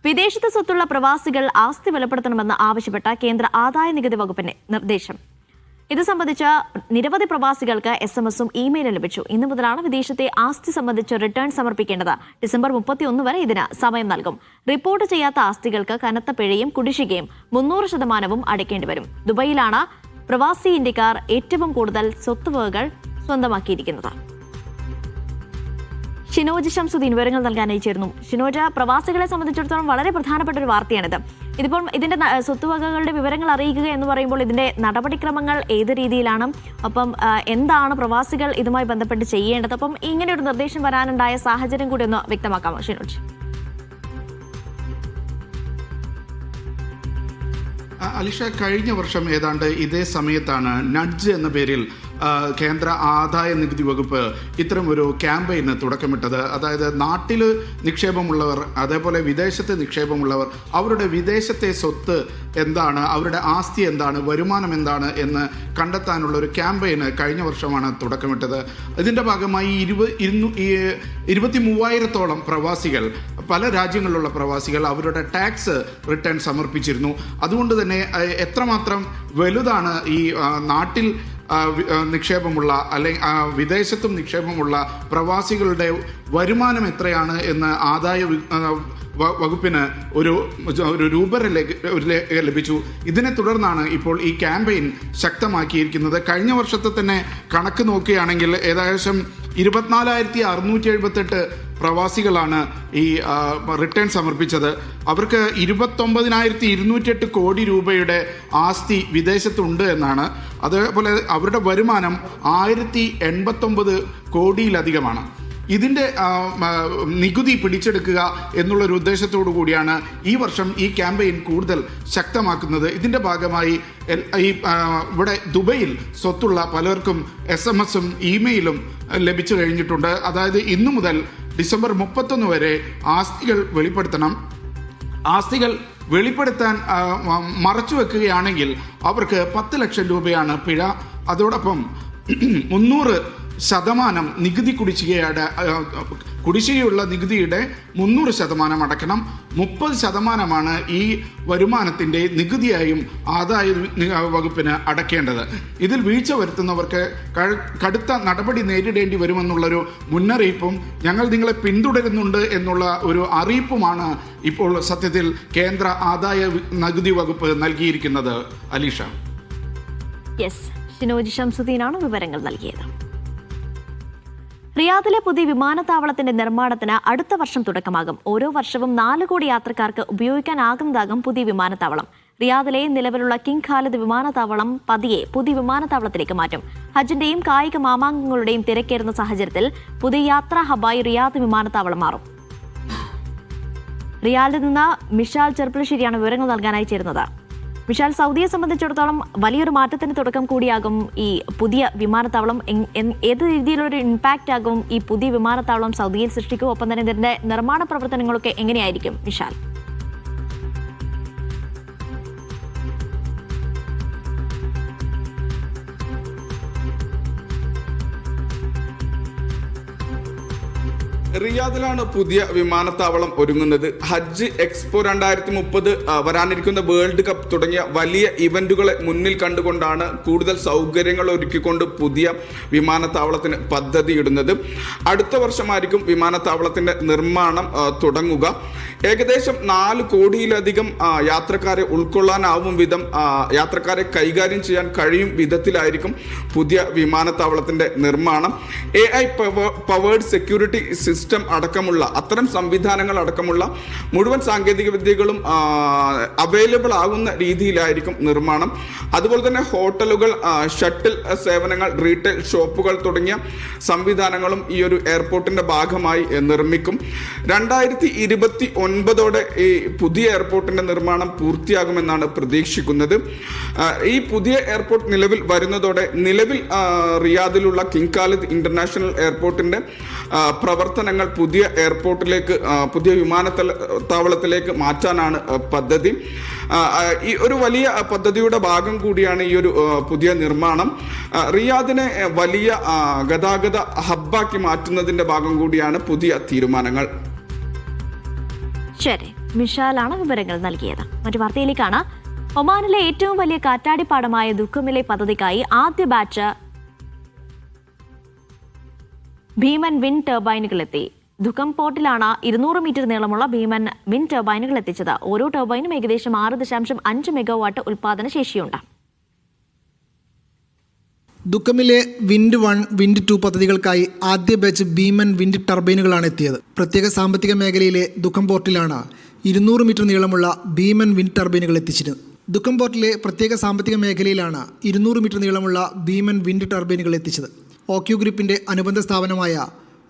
വിദേശത്ത് സ്വത്തുള്ള പ്രവാസികൾ ആസ്തി വെളിപ്പെടുത്തണമെന്ന് ആവശ്യപ്പെട്ട കേന്ദ്ര ആദായ നികുതി വകുപ്പിന്റെ നിർദ്ദേശം. ഇത് സംബന്ധിച്ച് നിരവധി പ്രവാസികൾക്ക് SMS-ഉം ഇമെയിലും ലഭിച്ചു. ഇന്നു മുതലാണ് വിദേശത്തെ ആസ്തി സംബന്ധിച്ച് റിട്ടേൺ സമർപ്പിക്കേണ്ടത്. ഡിസംബർ 31 വരെ ഇതിന് സമയം നൽകും. റിപ്പോർട്ട് ചെയ്യാത്ത ആസ്തികൾക്ക് കനത്ത പിഴയും കുടിശ്ശികയും 300% അടയ്ക്കേണ്ടി വരും. ദുബൈയിലാണ് പ്രവാസി ഇന്ത്യക്കാർ ഏറ്റവും കൂടുതൽ സ്വത്തുവകകൾ സ്വന്തമാക്കിയിരിക്കുന്നത്. ഷിനോജ് ഷംസുദ്ദീൻ വിവരങ്ങൾ നൽകാനായി ചേർന്നു. ഷിനോജ, പ്രവാസികളെ സംബന്ധിച്ചിടത്തോളം വളരെ പ്രധാനപ്പെട്ട ഒരു വാർത്തയാണിത്. ഇതിപ്പോൾ ഇതിന്റെ സ്വത്തുവകകളുടെ വിവരങ്ങൾ അറിയിക്കുക എന്ന് പറയുമ്പോൾ ഇതിന്റെ നടപടിക്രമങ്ങൾ ഏത് രീതിയിലാണ്, അപ്പം എന്താണ് പ്രവാസികൾ ഇതുമായി ബന്ധപ്പെട്ട് ചെയ്യേണ്ടത്, അപ്പം ഇങ്ങനെ ഒരു നിർദ്ദേശം വരാനുണ്ടായ സാഹചര്യം കൂടി ഒന്ന് വ്യക്തമാക്കാമോ ഷിനോജ്? അലിഷ, കഴിഞ്ഞ വർഷം ഏതാണ്ട് ഇതേ സമയത്താണ് നഡ്ജ് എന്ന പേരിൽ കേന്ദ്ര ആദായ നികുതി വകുപ്പ് ഇത്തരം ഒരു ക്യാമ്പയിന് തുടക്കമിട്ടത്. അതായത് നാട്ടിൽ നിക്ഷേപമുള്ളവർ, അതേപോലെ വിദേശത്ത് നിക്ഷേപമുള്ളവർ, അവരുടെ വിദേശത്തെ സ്വത്ത് എന്താണ്, അവരുടെ ആസ്തി എന്താണ്, വരുമാനം എന്താണ് എന്ന് കണ്ടെത്താനുള്ള ഒരു ക്യാമ്പയിന് കഴിഞ്ഞ വർഷമാണ് തുടക്കമിട്ടത്. ഇതിൻ്റെ ഭാഗമായി 23,000-ഓളം പ്രവാസികൾ, പല രാജ്യങ്ങളിലുള്ള പ്രവാസികൾ അവരുടെ ടാക്സ് റിട്ടേൺ സമർപ്പിച്ചിരുന്നു. അതുകൊണ്ട് തന്നെ എത്രമാത്രം വലുതാണ് ഈ നാട്ടിൽ നിക്ഷേപമുള്ള അല്ലെങ്കിൽ വിദേശത്തും നിക്ഷേപമുള്ള പ്രവാസികളുടെ വരുമാനം എത്രയാണ് എന്ന് ആദായ വകുപ്പിന് ഒരു രൂപരേഖ ലഭിച്ചു. ഇതിനെ തുടർന്നാണ് ഇപ്പോൾ ഈ ക്യാമ്പയിൻ ശക്തമാക്കിയിരിക്കുന്നത്. കഴിഞ്ഞ വർഷത്തെ തന്നെ കണക്ക് നോക്കുകയാണെങ്കിൽ ഏകദേശം 24,678 പ്രവാസികളാണ് ഈ റിട്ടേൺ സമർപ്പിച്ചത്. അവർക്ക് 29,208 കോടി രൂപയുടെ ആസ്തി വിദേശത്തുണ്ട് എന്നാണ്. അതേപോലെ അവരുടെ വരുമാനം 1,089 കോടിയിലധികമാണ്. ഇതിൻ്റെ നികുതി പിടിച്ചെടുക്കുക എന്നുള്ളൊരു ഉദ്ദേശത്തോടു കൂടിയാണ് ഈ വർഷം ഈ ക്യാമ്പയിൻ കൂടുതൽ ശക്തമാക്കുന്നത്. ഇതിൻ്റെ ഭാഗമായി ഇവിടെ ദുബൈയിൽ സ്വത്തുള്ള പലർക്കും SMS-ഉം ഇമെയിലും ലഭിച്ചു കഴിഞ്ഞിട്ടുണ്ട്. അതായത് ഇന്നു മുതൽ ഡിസംബർ 31 വരെ ആസ്തികൾ വെളിപ്പെടുത്തണം. ആസ്തികൾ വെളിപ്പെടുത്താൻ മറച്ചു വെക്കുകയാണെങ്കിൽ അവർക്ക് 10 ലക്ഷം രൂപയാണ് പിഴ. അതോടൊപ്പം 300% നികുതി കുടിശ്ശികയുള്ള നികുതിയുടെ 300% അടയ്ക്കണം. 30% ഈ വരുമാനത്തിൻ്റെ നികുതിയായും ആദായ വകുപ്പിന് അടയ്ക്കേണ്ടത്. ഇതിൽ വീഴ്ച വരുത്തുന്നവർക്ക് കടുത്ത നടപടി നേരിടേണ്ടി വരുമെന്നുള്ളൊരു മുന്നറിയിപ്പും ഞങ്ങൾ നിങ്ങളെ പിന്തുടരുന്നുണ്ട് എന്നുള്ള ഒരു അറിയിപ്പുമാണ് ഇപ്പോൾ സത്യത്തിൽ കേന്ദ്ര ആദായ നികുതി വകുപ്പ് നൽകിയിരിക്കുന്നത്. അലീഷ. യെസ്, ഷിനോജ് ഷംസുദ്ദീനാണ് വിവരങ്ങൾ നൽകിയത്. റിയാദിലെ പുതിയ വിമാനത്താവളത്തിന്റെ നിർമ്മാണത്തിന് അടുത്ത വർഷം തുടക്കമാകും. ഓരോ വർഷവും 4 കോടി യാത്രക്കാർക്ക് ഉപയോഗിക്കാനാകുന്നതാകും പുതിയ വിമാനത്താവളം. റിയാദിലെ നിലവിലുള്ള കിങ് ഖാലിദ് വിമാനത്താവളം പതിയെ പുതിയ വിമാനത്താവളത്തിലേക്ക് മാറ്റും. ഹജ്ജിന്റെയും കായിക മാമാങ്കങ്ങളുടെയും തിരക്കേറുന്ന സാഹചര്യത്തിൽ പുതിയ യാത്രാ ഹബ്ബായി റിയാദ് വിമാനത്താവളം മാറും. റിയാദിൽ നിന്ന് മിഷാൽ ചെർപ്പുളശ്ശേരിയാണ് വിവരങ്ങൾ നൽകാനായി ചേരുന്നത്. വിശാൽ, സൗദിയെ സംബന്ധിച്ചിടത്തോളം വലിയൊരു മാറ്റത്തിന് തുടക്കം കൂടിയാകും ഈ പുതിയ വിമാനത്താവളം. ഏത് രീതിയിലൊരു ഇമ്പാക്റ്റ് ആകും ഈ പുതിയ വിമാനത്താവളം സൗദിയിൽ സൃഷ്ടിക്കും? ഒപ്പം തന്നെ ഇതിന്റെ നിർമ്മാണ പ്രവർത്തനങ്ങളൊക്കെ എങ്ങനെയായിരിക്കും വിശാൽ? റിയാദിലാണ് പുതിയ വിമാനത്താവളം ഒരുങ്ങുന്നത്. ഹജ്ജ് എക്സ്പോ 2030, വരാനിരിക്കുന്ന വേൾഡ് കപ്പ് തുടങ്ങിയ വലിയ ഇവന്റുകളെ മുന്നിൽ കണ്ടുകൊണ്ടാണ് കൂടുതൽ സൗകര്യങ്ങൾ ഒരുക്കിക്കൊണ്ട് പുതിയ വിമാനത്താവളത്തിന് പദ്ധതിയിടുന്നത്. അടുത്ത വർഷമായിരിക്കും വിമാനത്താവളത്തിന്റെ നിർമ്മാണം തുടങ്ങുക. ഏകദേശം 4 കോടിയിലധികം യാത്രക്കാരെ ഉൾക്കൊള്ളാനാവും വിധം, യാത്രക്കാരെ കൈകാര്യം ചെയ്യാൻ കഴിയും വിധത്തിലായിരിക്കും പുതിയ വിമാനത്താവളത്തിന്റെ നിർമ്മാണം. AI പവേർഡ് സെക്യൂരിറ്റി സിസ്റ്റം അടക്കമുള്ള അത്തരം സംവിധാനങ്ങൾ അടക്കമുള്ള മുഴുവൻ സാങ്കേതിക വിദ്യകളും അവൈലബിൾ ആകുന്ന രീതിയിലായിരിക്കും നിർമ്മാണം. അതുപോലെ തന്നെ ഹോട്ടലുകൾ, ഷട്ടിൽ സേവനങ്ങൾ, റീറ്റെയിൽ ഷോപ്പുകൾ തുടങ്ങിയ സംവിധാനങ്ങളും ഈ ഒരു എയർപോർട്ടിന്റെ ഭാഗമായി നിർമ്മിക്കും. 2029 ഈ പുതിയ എയർപോർട്ടിന്റെ നിർമ്മാണം പൂർത്തിയാകുമെന്നാണ് പ്രതീക്ഷിക്കുന്നത്. ഈ പുതിയ എയർപോർട്ട് നിലവിൽ വരുന്നതോടെ നിലവിൽ റിയാദിലുള്ള കിങ് ഖാലിദ് ഇന്റർനാഷണൽ എയർപോർട്ടിന്റെ പ്രവർത്തനങ്ങൾ പുതിയ എയർപോർട്ടിലേക്ക്, പുതിയ വിമാനത്താവളത്തിലേക്ക് മാറ്റാനാണ് പദ്ധതി. ഈ ഒരു വലിയ പദ്ധതിയുടെ ഭാഗം കൂടിയാണ് ഈ ഒരു പുതിയ നിർമ്മാണം. റിയാദിനെ വലിയ ഗതാഗത ഹബ്ബാക്കി മാറ്റുന്നതിന്റെ ഭാഗം കൂടിയാണ് പുതിയ തീരുമാനങ്ങൾ. ശരി. മിഷാലാണ് വിവരങ്ങൾ നൽകിയത്. മറ്റു വാർത്തയിലേക്കാണ്. ഒമാനിലെ ഏറ്റവും വലിയ കാറ്റാടിപ്പാടമായ ദുഃഖമിലെ പദ്ധതിക്കായി ആദ്യ ബാച്ച് ഭീമൻ വിൻഡ് ടർബൈനുകളെത്തി. ദുഃഖം പോർട്ടിലാണ് 200 മീറ്റർ നീളമുള്ള ഭീമൻ വിൻഡ് ടർബൈനുകൾ എത്തിച്ചത്. ഓരോ ടർബൈനും ഏകദേശം 6.5 മെഗാവാട്ട് ഉൽപാദന ശേഷിയുണ്ട്. ദുഃഖമിലെ വിൻഡ് 1, വിൻഡ് 2 പദ്ധതികൾക്കായി ആദ്യ ബാച്ച് ഭീമൻ വിൻഡ് ടർബൈനുകളാണ് എത്തിയത്. പ്രത്യേക സാമ്പത്തിക മേഖലയിലെ ദുഃഖം പോർട്ടിലാണ് 200 മീറ്റർ നീളമുള്ള ഭീമൻ വിൻഡ് ടർബൈനുകൾ എത്തിച്ചത്. ദുഃഖം പോർട്ടിലെ പ്രത്യേക സാമ്പത്തിക മേഖലയിലാണ് 200 മീറ്റർ നീളമുള്ള ഭീമൻ വിൻഡ് ടർബൈനുകൾ എത്തിച്ചത്. OQ ഗ്രൂപ്പിന്റെ അനുബന്ധ സ്ഥാപനമായ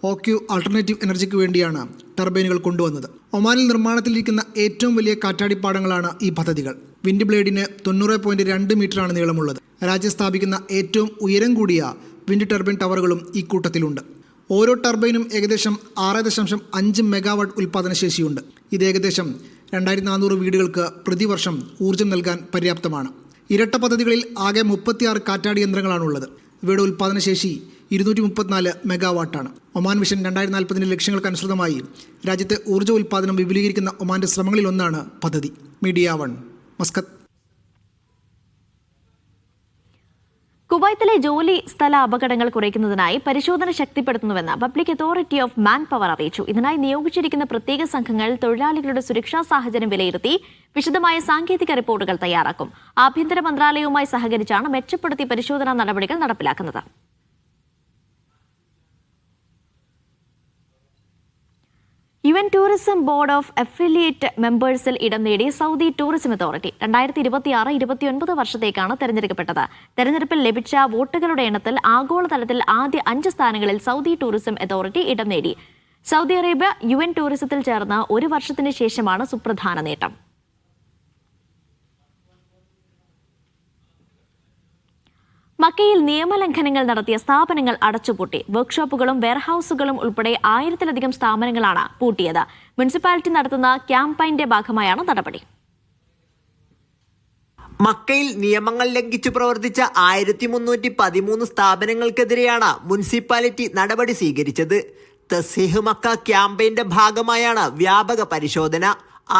OQ ആൾട്ടർനേറ്റീവ് എനർജിക്ക് വേണ്ടിയാണ് ടർബൈനുകൾ കൊണ്ടുവന്നത്. ഒമാനിൽ നിർമ്മാണത്തിലിരിക്കുന്ന ഏറ്റവും വലിയ കാറ്റാടിപ്പാടങ്ങളാണ് ഈ പദ്ധതികൾ. വിൻഡ് ബ്ലേഡിന് 90.2 മീറ്ററാണ് നീളമുള്ളത്. രാജ്യം സ്ഥാപിക്കുന്ന ഏറ്റവും ഉയരം കൂടിയ വിൻഡ് ടർബൈൻ ടവറുകളും ഈ കൂട്ടത്തിലുണ്ട്. ഓരോ ടർബൈനും ഏകദേശം 6.5 മെഗാവാട്ട് ഉൽപ്പാദന ശേഷിയുണ്ട്. ഇത് ഏകദേശം 2400 വീടുകൾക്ക് പ്രതിവർഷം ഊർജ്ജം നൽകാൻ പര്യാപ്തമാണ്. ഇരട്ട പദ്ധതികളിൽ ആകെ 36 കാറ്റാടി യന്ത്രങ്ങളാണുള്ളത്. ഇവയുടെ ഉൽപ്പാദനശേഷി 234 മെഗാവാട്ടാണ്. ഒമാൻ വിഷൻ 2040 ലക്ഷ്യങ്ങൾക്കനുസൃതമായി രാജ്യത്തെ ഊർജ്ജ ഉൽപ്പാദനം വിപുലീകരിക്കുന്ന ഒമാന്റെ ശ്രമങ്ങളിലൊന്നാണ് പദ്ധതി. Media 1, Muscat. കുവൈത്തിലെ ജോലി സ്ഥല അപകടങ്ങൾ കുറയ്ക്കുന്നതിനായി പരിശോധന ശക്തിപ്പെടുത്തുന്നുവെന്ന് public authority of manpower അറിയിച്ചു. ഇതിനായി നിയോഗിച്ചിരിക്കുന്ന പ്രത്യേക സംഘങ്ങൾ തൊഴിലാളികളുടെ സുരക്ഷാ സാഹചര്യം വിലയിരുത്തി വിശദമായ സാങ്കേതിക റിപ്പോർട്ടുകൾ തയ്യാറാക്കും. ആഭ്യന്തര മന്ത്രാലയവുമായി സഹകരിച്ചാണ് മെച്ചപ്പെടുത്തി പരിശോധനാ നടപടികൾ നടപ്പിലാക്കുന്നത്. UN tourism board of affiliate മെമ്പേഴ്സിൽ ഇടം നേടി സൗദി ടൂറിസം അതോറിറ്റി 2026-29 വർഷത്തേക്കാണ് തെരഞ്ഞെടുക്കപ്പെട്ടത്. തെരഞ്ഞെടുപ്പിൽ ലഭിച്ച വോട്ടുകളുടെ എണ്ണത്തിൽ ആഗോളതലത്തിൽ ആദ്യ 5 സ്ഥാനങ്ങളിൽ സൗദി ടൂറിസം അതോറിറ്റി ഇടം നേടി. സൗദി അറേബ്യ UN ടൂറിസത്തിൽ ചേർന്ന് 1 വർഷത്തിന് ശേഷമാണ് സുപ്രധാന നേട്ടം. മക്കയിൽ നിയമലംഘനങ്ങൾ നടത്തിയ സ്ഥാപനങ്ങൾ അടച്ചുപൂട്ടി. വർക്ക്ഷോപ്പുകളും വെയർഹൌസുകളും ഉൾപ്പെടെ 1000-ലധികം സ്ഥാപനങ്ങളാണ് പൂട്ടിയത്. മുനിസിപ്പാലിറ്റി നടത്തുന്ന ക്യാമ്പയിന്റെ ഭാഗമായാണ് നടപടി. മക്കയിൽ നിയമങ്ങൾ ലംഘിച്ചു പ്രവർത്തിച്ച 1313 സ്ഥാപനങ്ങൾക്കെതിരെയാണ് മുനിസിപ്പാലിറ്റി നടപടി സ്വീകരിച്ചത്. തസ്ഹീഹ് മക്ക ക്യാമ്പയിന്റെ ഭാഗമായാണ് വ്യാപക പരിശോധന.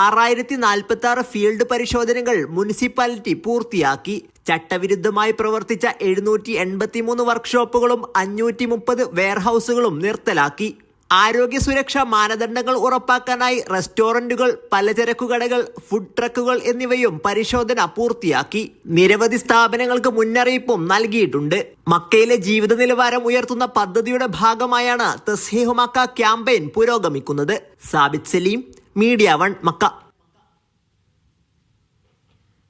6046 ഫീൽഡ് പരിശോധനകൾ മുനിസിപ്പാലിറ്റി പൂർത്തിയാക്കി. ചട്ടവിരുദ്ധമായി പ്രവർത്തിച്ച 783 വർക്ക്ഷോപ്പുകളും 530 വെയർഹൌസുകളും നിർത്തലാക്കി. ആരോഗ്യ സുരക്ഷാ മാനദണ്ഡങ്ങൾ ഉറപ്പാക്കാനായി റെസ്റ്റോറന്റുകൾ, പലചരക്കു കടകൾ, ഫുഡ് ട്രക്കുകൾ എന്നിവയും പരിശോധന പൂർത്തിയാക്കി. നിരവധി സ്ഥാപനങ്ങൾക്ക് മുന്നറിയിപ്പും നൽകിയിട്ടുണ്ട്. മക്കയിലെ ജീവിത നിലവാരം ഉയർത്തുന്ന പദ്ധതിയുടെ ഭാഗമായാണ് തസ്ഹീഹ് മക്ക ക്യാമ്പയിൻ പുരോഗമിക്കുന്നത്. Sabith Saleem, media 1, Mecca.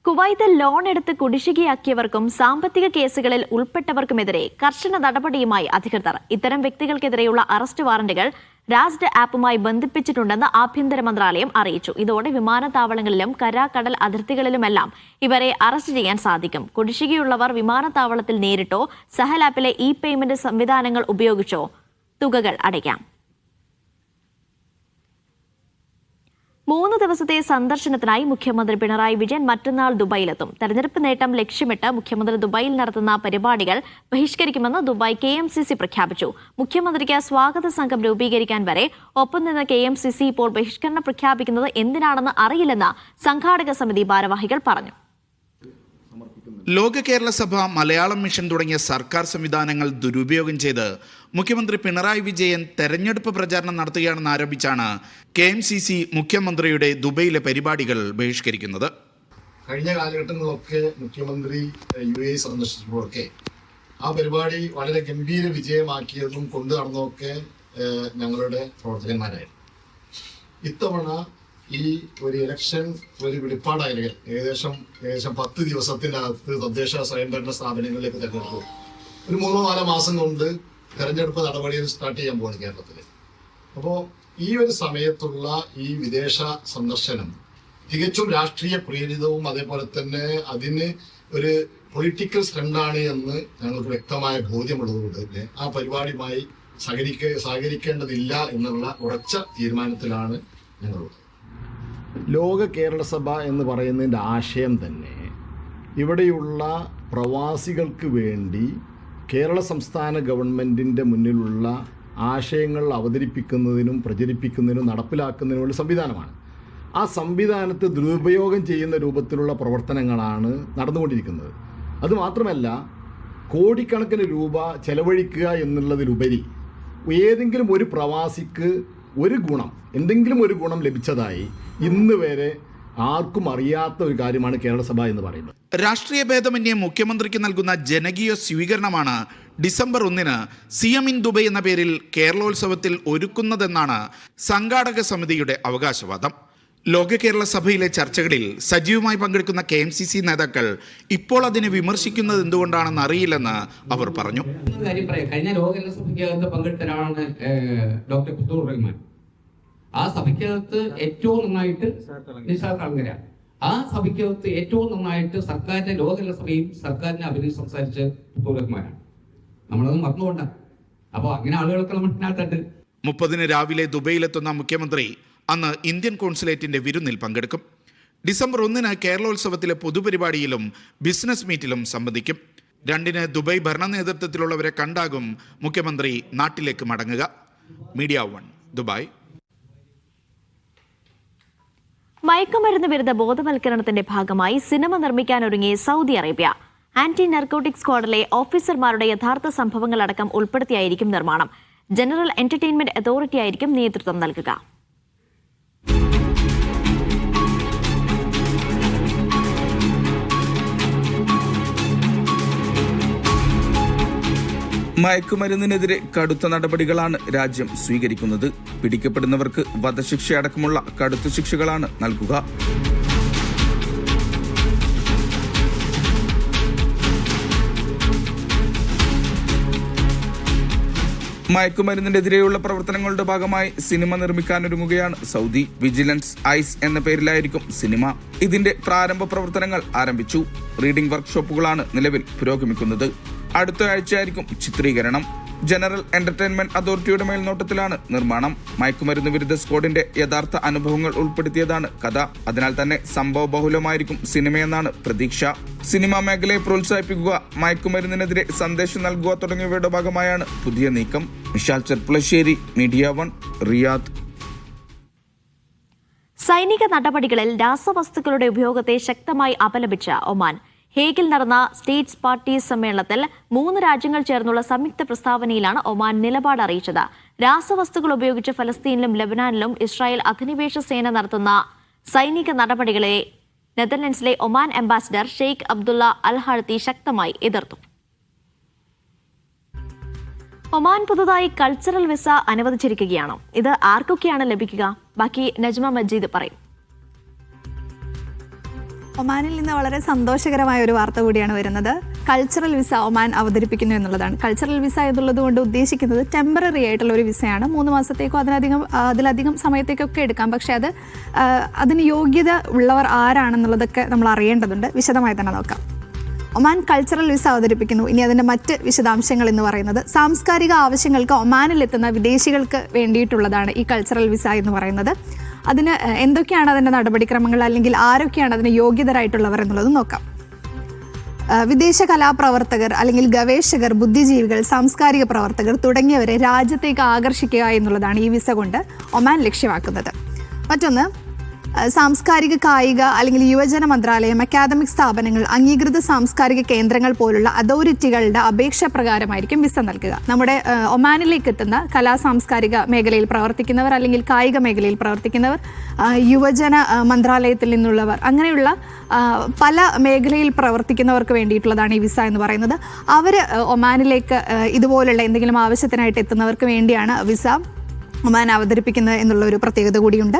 കുവൈത്തിൽ ലോൺ എടുത്ത് കുടിശ്ശികയാക്കിയവർക്കും സാമ്പത്തിക കേസുകളിൽ ഉൾപ്പെട്ടവർക്കുമെതിരെ കർശന നടപടിയുമായി അധികൃതർ. ഇത്തരം വ്യക്തികൾക്കെതിരെയുള്ള അറസ്റ്റ് വാറന്റുകൾ രാസ്ഡ് ആപ്പുമായി ബന്ധിപ്പിച്ചിട്ടുണ്ടെന്ന് ആഭ്യന്തര മന്ത്രാലയം അറിയിച്ചു. ഇതോടെ വിമാനത്താവളങ്ങളിലും കടൽ അതിർത്തികളിലുമെല്ലാം ഇവരെ അറസ്റ്റ് ചെയ്യാൻ സാധിക്കും. കുടിശ്ശികയുള്ളവർ വിമാനത്താവളത്തിൽ നേരിട്ടോ സഹൽ ആപ്പിലെ പേയ്മെന്റ് സംവിധാനങ്ങൾ ഉപയോഗിച്ചോ തുകകൾ അടയ്ക്കാം. 3 ദിവസത്തെ സന്ദർശനത്തിനായി മുഖ്യമന്ത്രി പിണറായി വിജയൻ മറ്റന്നാൾ ദുബായിലെത്തും. തെരഞ്ഞെടുപ്പ് നേട്ടം ലക്ഷ്യമിട്ട് മുഖ്യമന്ത്രി ദുബായിൽ നടത്തുന്ന പരിപാടികൾ ബഹിഷ്കരിക്കുമെന്ന് ദുബായ് KMCC പ്രഖ്യാപിച്ചു. മുഖ്യമന്ത്രിക്ക് സ്വാഗത സംഘം രൂപീകരിക്കാൻ വരെ ഒപ്പം നിന്ന് KMCC ഇപ്പോൾ ബഹിഷ്കരണം പ്രഖ്യാപിക്കുന്നത് എന്തിനാണെന്ന് അറിയില്ലെന്ന് സംഘാടക സമിതി ഭാരവാഹികൾ പറഞ്ഞു. ലോക കേരള സഭ, മലയാളം മിഷൻ തുടങ്ങിയ സർക്കാർ സംവിധാനങ്ങൾ ദുരുപയോഗം ചെയ്ത് മുഖ്യമന്ത്രി പിണറായി വിജയൻ തെരഞ്ഞെടുപ്പ് പ്രചാരണം നടത്തുകയാണെന്ന് ആരോപിച്ചാണ് KMCC മുഖ്യമന്ത്രിയുടെ ദുബൈയിലെ പരിപാടികൾ ബഹിഷ്കരിക്കുന്നത്. കഴിഞ്ഞ കാലഘട്ടങ്ങളിലൊക്കെ മുഖ്യമന്ത്രി UAE സന്ദർശിച്ചപ്പോഴൊക്കെ ആ പരിപാടി വളരെ ഗംഭീര വിജയമാക്കിയതും കൊണ്ടു നടന്നതൊക്കെ ഞങ്ങളുടെ പ്രവർത്തകന്മാരായിരുന്നു. ഇത്തവണ ഈ ഒരു ഇലക്ഷൻ ഒരു വെളിപ്പാടായാലും ഏകദേശം 10 ദിവസത്തിൻ്റെ അകത്ത് തദ്ദേശ സ്വയംഭരണ സ്ഥാപനങ്ങളിലേക്ക് തെരഞ്ഞെടുപ്പ് ഒരു 3-4 മാസം കൊണ്ട് തെരഞ്ഞെടുപ്പ് നടപടികൾ സ്റ്റാർട്ട് ചെയ്യാൻ പോകുന്നു കേരളത്തിൽ. അപ്പോൾ ഈ ഒരു സമയത്തുള്ള ഈ വിദേശ സന്ദർശനം തികച്ചും രാഷ്ട്രീയ പ്രേരിതവും അതേപോലെ തന്നെ അതിന് ഒരു പൊളിറ്റിക്കൽ സ്റ്റണ്ടാണ് എന്ന് ഞങ്ങൾക്ക് വ്യക്തമായ ബോധ്യമുള്ളതുകൊണ്ട് തന്നെ ആ പരിപാടിയുമായി സഹകരിക്കേണ്ടതില്ല എന്നുള്ള ഉറച്ച തീരുമാനത്തിലാണ് ഞങ്ങളുള്ളത്. ലോക കേരള സഭ എന്ന് പറയുന്നതിൻ്റെ ആശയം തന്നെ ഇവിടെയുള്ള പ്രവാസികൾക്ക് വേണ്ടി കേരള സംസ്ഥാന ഗവൺമെൻറ്റിൻ്റെ മുന്നിലുള്ള ആശയങ്ങൾ അവതരിപ്പിക്കുന്നതിനും പ്രചരിപ്പിക്കുന്നതിനും നടപ്പിലാക്കുന്നതിനുമുള്ള സംവിധാനമാണ്. ആ സംവിധാനത്തെ ദുരുപയോഗം ചെയ്യുന്ന രൂപത്തിലുള്ള പ്രവർത്തനങ്ങളാണ് നടന്നുകൊണ്ടിരിക്കുന്നത്. അതുമാത്രമല്ല, കോടിക്കണക്കിന് രൂപ ചെലവഴിക്കുക എന്നുള്ളതിലുപരി ഏതെങ്കിലും ഒരു പ്രവാസിക്ക് എന്തെങ്കിലും ഒരു ഗുണം ലഭിച്ചതായി ഇന്ന് വരെ ആർക്കും അറിയാത്ത ഒരു കാര്യമാണ് കേരളസഭ എന്ന് പറയുന്നത്. രാഷ്ട്രീയ ഭേദമന്യേ മുഖ്യമന്ത്രിക്ക് നൽകുന്ന ജനകീയ സ്വീകരണമാണ് ഡിസംബർ 1 CM ഇൻ ദുബൈ എന്ന പേരിൽ കേരളോത്സവത്തിൽ ഒരുക്കുന്നതെന്നാണ് സംഘാടക സമിതിയുടെ അവകാശവാദം. ലോക കേരള സഭയിലെ ചർച്ചകളിൽ സജീവമായി പങ്കെടുക്കുന്ന KMCC നേതാക്കൾ ഇപ്പോൾ അതിനെ വിമർശിക്കുന്നത് എന്തുകൊണ്ടാണെന്ന് അറിയില്ലെന്ന് അവർ പറഞ്ഞു. കഴിഞ്ഞ ലോക കേരള സഭയ്ക്കകത്ത് പങ്കെടുത്ത ഒരാളാണ് ഡോക്ടർ പുത്തൂർ റഹ്മാൻ. ആ സഭയ്ക്കകത്ത് ഏറ്റവും നന്നായിട്ട് നിസാർ കളങ്കര, ആ സഭയ്ക്കകത്ത് ഏറ്റവും നന്നായിട്ട് സർക്കാരിന്റെ ലോക കേരള സഭയും സർക്കാരിനെ അഭിനയിച്ച് സംസാരിച്ച് പുത്തൂർ റഹ്മാനാണ്. നമ്മളത് മറന്നുകൊണ്ട. അപ്പോൾ അങ്ങനെ ആളുകളൊക്കെ നമ്മളിനകത്തുണ്ട്. 30 രാവിലെ ദുബൈയിലെത്തുന്ന മുഖ്യമന്ത്രി അന്ന് ഇന്ത്യൻ കോൺസുലേറ്റിന്റെ വിരുന്നിൽ പങ്കെടുക്കും. ഡിസംബർ 1 കേരളോത്സവത്തിലെ പൊതുപരിപാടിയിലും ബിസിനസ് മീറ്റിലും സംബന്ധിക്കും. 2 ദുബൈ ഭരണ നേതൃത്വത്തിലുള്ളവരെ കണ്ടാകും മുഖ്യമന്ത്രി നാട്ടിലേക്ക് മടങ്ങുക. Media 1 Dubai. മയക്കുമരുന്ന് വിരുദ്ധ ബോധവൽക്കരണത്തിന്റെ ഭാഗമായി സിനിമ നിർമ്മിക്കാനൊരുങ്ങി സൗദി അറേബ്യ. ആന്റി നർക്കോട്ടിക് സ്ക്വാഡിലെ ഓഫീസർമാരുടെ യഥാർത്ഥ സംഭവങ്ങളടക്കം ഉൾപ്പെടുത്തിയായിരിക്കും നിർമ്മാണം. ജനറൽ എന്റർടൈൻമെന്റ് അതോറിറ്റി ആയിരിക്കും നേതൃത്വം നൽകുക. മയക്കുമരുന്നിനെതിരെ കടുത്ത നടപടികളാണ് രാജ്യം സ്വീകരിക്കുന്നത്. പിടിക്കപ്പെടുന്നവർക്ക് വധശിക്ഷ അടക്കമുള്ള കടുത്ത ശിക്ഷകളാണ് നൽകുക. മയക്കുമരുന്നിനെതിരെയുള്ള പ്രവർത്തനങ്ങളുടെ ഭാഗമായി സിനിമ നിർമ്മിക്കാനൊരുങ്ങുകയാണ് സൗദി. വിജിലൻസ് ഐസ് എന്ന പേരിലായിരിക്കും സിനിമ. ഇതിന്റെ പ്രാരംഭ പ്രവർത്തനങ്ങൾ ആരംഭിച്ചു. റീഡിംഗ് വർക്ക്ഷോപ്പുകളാണ് നിലവിൽ പുരോഗമിക്കുന്നത്. അടുത്ത ആഴ്ചയായിരിക്കും ചിത്രീകരണം. ജനറൽ എന്റർടൈൻമെന്റ് അതോറിറ്റിയുടെ മേൽനോട്ടത്തിലാണ് നിർമ്മാണം. മയക്കുമരുന്ന് വിരുദ്ധ സ്ക്വാഡിന്റെ യഥാർത്ഥ അനുഭവങ്ങൾ ഉൾപ്പെടുത്തിയതാണ് കഥ. അതിനാൽ തന്നെ സംഭവ ബഹുലമായിരിക്കും സിനിമയെന്നാണ് പ്രതീക്ഷ. സിനിമാ മേഖലയെ പ്രോത്സാഹിപ്പിക്കുക, മയക്കുമരുന്നിനെതിരെ സന്ദേശം നൽകുക തുടങ്ങിയവയുടെ ഭാഗമായാണ് പുതിയ നീക്കം. Vishal Cherpulassery, media 1, Riyadh. സൈനിക നടപടികളിൽ രാസവസ്തുക്കളുടെ ഉപയോഗത്തെ ശക്തമായി അപലപിച്ച ഒമാൻ. ഹേഗിൽ നടന്ന സ്റ്റേറ്റ്സ് പാർട്ടി സമ്മേളനത്തിൽ 3 രാജ്യങ്ങൾ ചേർന്നുള്ള സംയുക്ത പ്രസ്താവനയിലാണ് ഒമാൻ നിലപാട് അറിയിച്ചത്. രാസവസ്തുക്കൾ ഉപയോഗിച്ച് ഫലസ്തീനിലും ലബനാനിലും ഇസ്രായേൽ അധിനിവേശ സേന നടത്തുന്ന സൈനിക നടപടികളെ നെതർലൻഡ്സിലെ ഒമാൻ അംബാസിഡർ ഷെയ്ഖ് അബ്ദുള്ള അൽ ഹർത്തി ശക്തമായി എതിർത്തു. ഒമാൻ പുതുതായി കൾച്ചറൽ വിസ അനുവദിച്ചിരിക്കുകയാണ്. ഇത് ആർക്കൊക്കെയാണ് ലഭിക്കുക? ബാക്കി നജ്മ മജീദ് പറയും. ഒമാനിൽ നിന്ന് വളരെ സന്തോഷകരമായ ഒരു വാർത്ത കൂടിയാണ് വരുന്നത്. കൾച്ചറൽ വിസ ഒമാൻ അവതരിപ്പിക്കുന്നു എന്നുള്ളതാണ്. കൾച്ചറൽ വിസ എന്നുള്ളത് കൊണ്ട് ഉദ്ദേശിക്കുന്നത് ടെമ്പററി ആയിട്ടുള്ള ഒരു വിസയാണ്. 3 മാസത്തേക്കോ അതിലധികം സമയത്തേക്കൊക്കെ എടുക്കാം. പക്ഷേ അതിന് യോഗ്യത ഉള്ളവർ ആരാണെന്നുള്ളതൊക്കെ നമ്മൾ അറിയേണ്ടതുണ്ട്. വിശദമായി തന്നെ നോക്കാം. ഒമാൻ കൾച്ചറൽ വിസ അവതരിപ്പിക്കുന്നു. ഇനി അതിൻ്റെ മറ്റ് വിശദാംശങ്ങൾ എന്ന് പറയുന്നത് സാംസ്കാരിക ആവശ്യങ്ങൾക്ക് ഒമാനിലെത്തുന്ന വിദേശികൾക്ക് വേണ്ടിയിട്ടുള്ളതാണ് ഈ കൾച്ചറൽ വിസ എന്ന് പറയുന്നത്. അതിന് എന്തൊക്കെയാണ് അതിൻ്റെ നടപടിക്രമങ്ങൾ, അല്ലെങ്കിൽ ആരൊക്കെയാണ് അതിന് യോഗ്യതരായിട്ടുള്ളവർ എന്നുള്ളത് നോക്കാം. വിദേശ കലാപ്രവർത്തകർ, അല്ലെങ്കിൽ ഗവേഷകർ, ബുദ്ധിജീവികൾ, സാംസ്കാരിക പ്രവർത്തകർ തുടങ്ങിയവരെ രാജ്യത്തേക്ക് ആകർഷിക്കുക എന്നുള്ളതാണ് ഈ വിസ കൊണ്ട് ഒമാൻ ലക്ഷ്യമാക്കുന്നത്. മറ്റൊന്ന്, സാംസ്കാരിക, കായിക അല്ലെങ്കിൽ യുവജന മന്ത്രാലയം, അക്കാദമിക് സ്ഥാപനങ്ങൾ, അംഗീകൃത സാംസ്കാരിക കേന്ദ്രങ്ങൾ പോലുള്ള അതോറിറ്റികളുടെ അപേക്ഷ പ്രകാരമായിരിക്കും വിസ നൽകുക. നമ്മുടെ ഒമാനിലേക്ക് എത്തുന്ന സാംസ്കാരിക മേഖലയിൽ പ്രവർത്തിക്കുന്നവർ, അല്ലെങ്കിൽ കായിക മേഖലയിൽ പ്രവർത്തിക്കുന്നവർ, യുവജന മന്ത്രാലയത്തിൽ നിന്നുള്ളവർ, അങ്ങനെയുള്ള പല മേഖലയിൽ പ്രവർത്തിക്കുന്നവർക്ക് വേണ്ടിയിട്ടുള്ളതാണ് ഈ വിസ എന്ന് പറയുന്നത്. അവർ ഒമാനിലേക്ക് ഇതുപോലുള്ള എന്തെങ്കിലും ആവശ്യത്തിനായിട്ട് എത്തുന്നവർക്ക് വേണ്ടിയാണ് വിസ ഒമാൻ അവതരിപ്പിക്കുന്നത് എന്നുള്ള ഒരു പ്രത്യേകത കൂടിയുണ്ട്.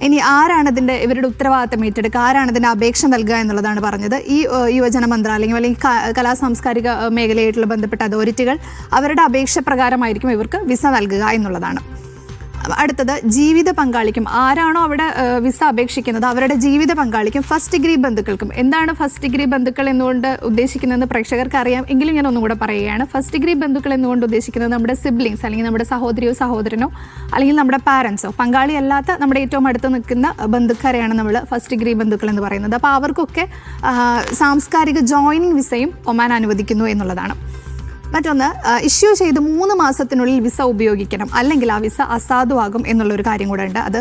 ഇനി ആരാണ് ഇവരുടെ ഉത്തരവാദിത്തം ഏറ്റെടുക്കുക, ആരാണ് ഇതിൻ്റെ അപേക്ഷ നൽകുക എന്നുള്ളതാണ് പറഞ്ഞത്. ഈ യുവജന മന്ത്രാലയം അല്ലെങ്കിൽ സാംസ്കാരിക മേഖലയായിട്ടുള്ള ബന്ധപ്പെട്ട അതോറിറ്റികൾ അവരുടെ അപേക്ഷ പ്രകാരമായിരിക്കും ഇവർക്ക് വിസ നൽകുക എന്നുള്ളതാണ്. അടുത്തത്, ജീവിത പങ്കാളിക്കും. ആരാണോ അവിടെ വിസ അപേക്ഷിക്കുന്നത് അവരുടെ ജീവിത പങ്കാളിക്കും ഫസ്റ്റ് ഡിഗ്രി ബന്ധുക്കൾക്കും. എന്താണ് ഫസ്റ്റ് ഡിഗ്രി ബന്ധുക്കൾ എന്നുകൊണ്ട് ഉദ്ദേശിക്കുന്നതെന്ന് പ്രേക്ഷകർക്ക് അറിയാം, എങ്കിലും ഞാൻ ഒന്നും കൂടെ പറയുകയാണ്. ഫസ്റ്റ് ഡിഗ്രി ബന്ധുക്കൾ എന്നുകൊണ്ട് ഉദ്ദേശിക്കുന്നത് നമ്മുടെ സിബ്ലിങ്സ്, അല്ലെങ്കിൽ നമ്മുടെ സഹോദരിയോ സഹോദരനോ, അല്ലെങ്കിൽ നമ്മുടെ പാരൻസോ, പങ്കാളിയല്ലാത്ത നമ്മുടെ ഏറ്റവും അടുത്ത് നിൽക്കുന്ന ബന്ധുക്കാരെയാണ് നമ്മൾ ഫസ്റ്റ് ഡിഗ്രി ബന്ധുക്കൾ എന്ന് പറയുന്നത്. അപ്പോൾ അവർക്കൊക്കെ സാംസ്കാരിക ജോയിനിങ് വിസയും ഒമാൻ അനുവദിക്കുന്നു എന്നുള്ളതാണ്. മറ്റൊന്ന്, ഇഷ്യൂ ചെയ്ത് 3 മാസത്തിനുള്ളിൽ വിസ ഉപയോഗിക്കണം, അല്ലെങ്കിൽ ആ വിസ അസാധുവാകും എന്നുള്ളൊരു കാര്യം കൂടെ ഉണ്ട്. അത്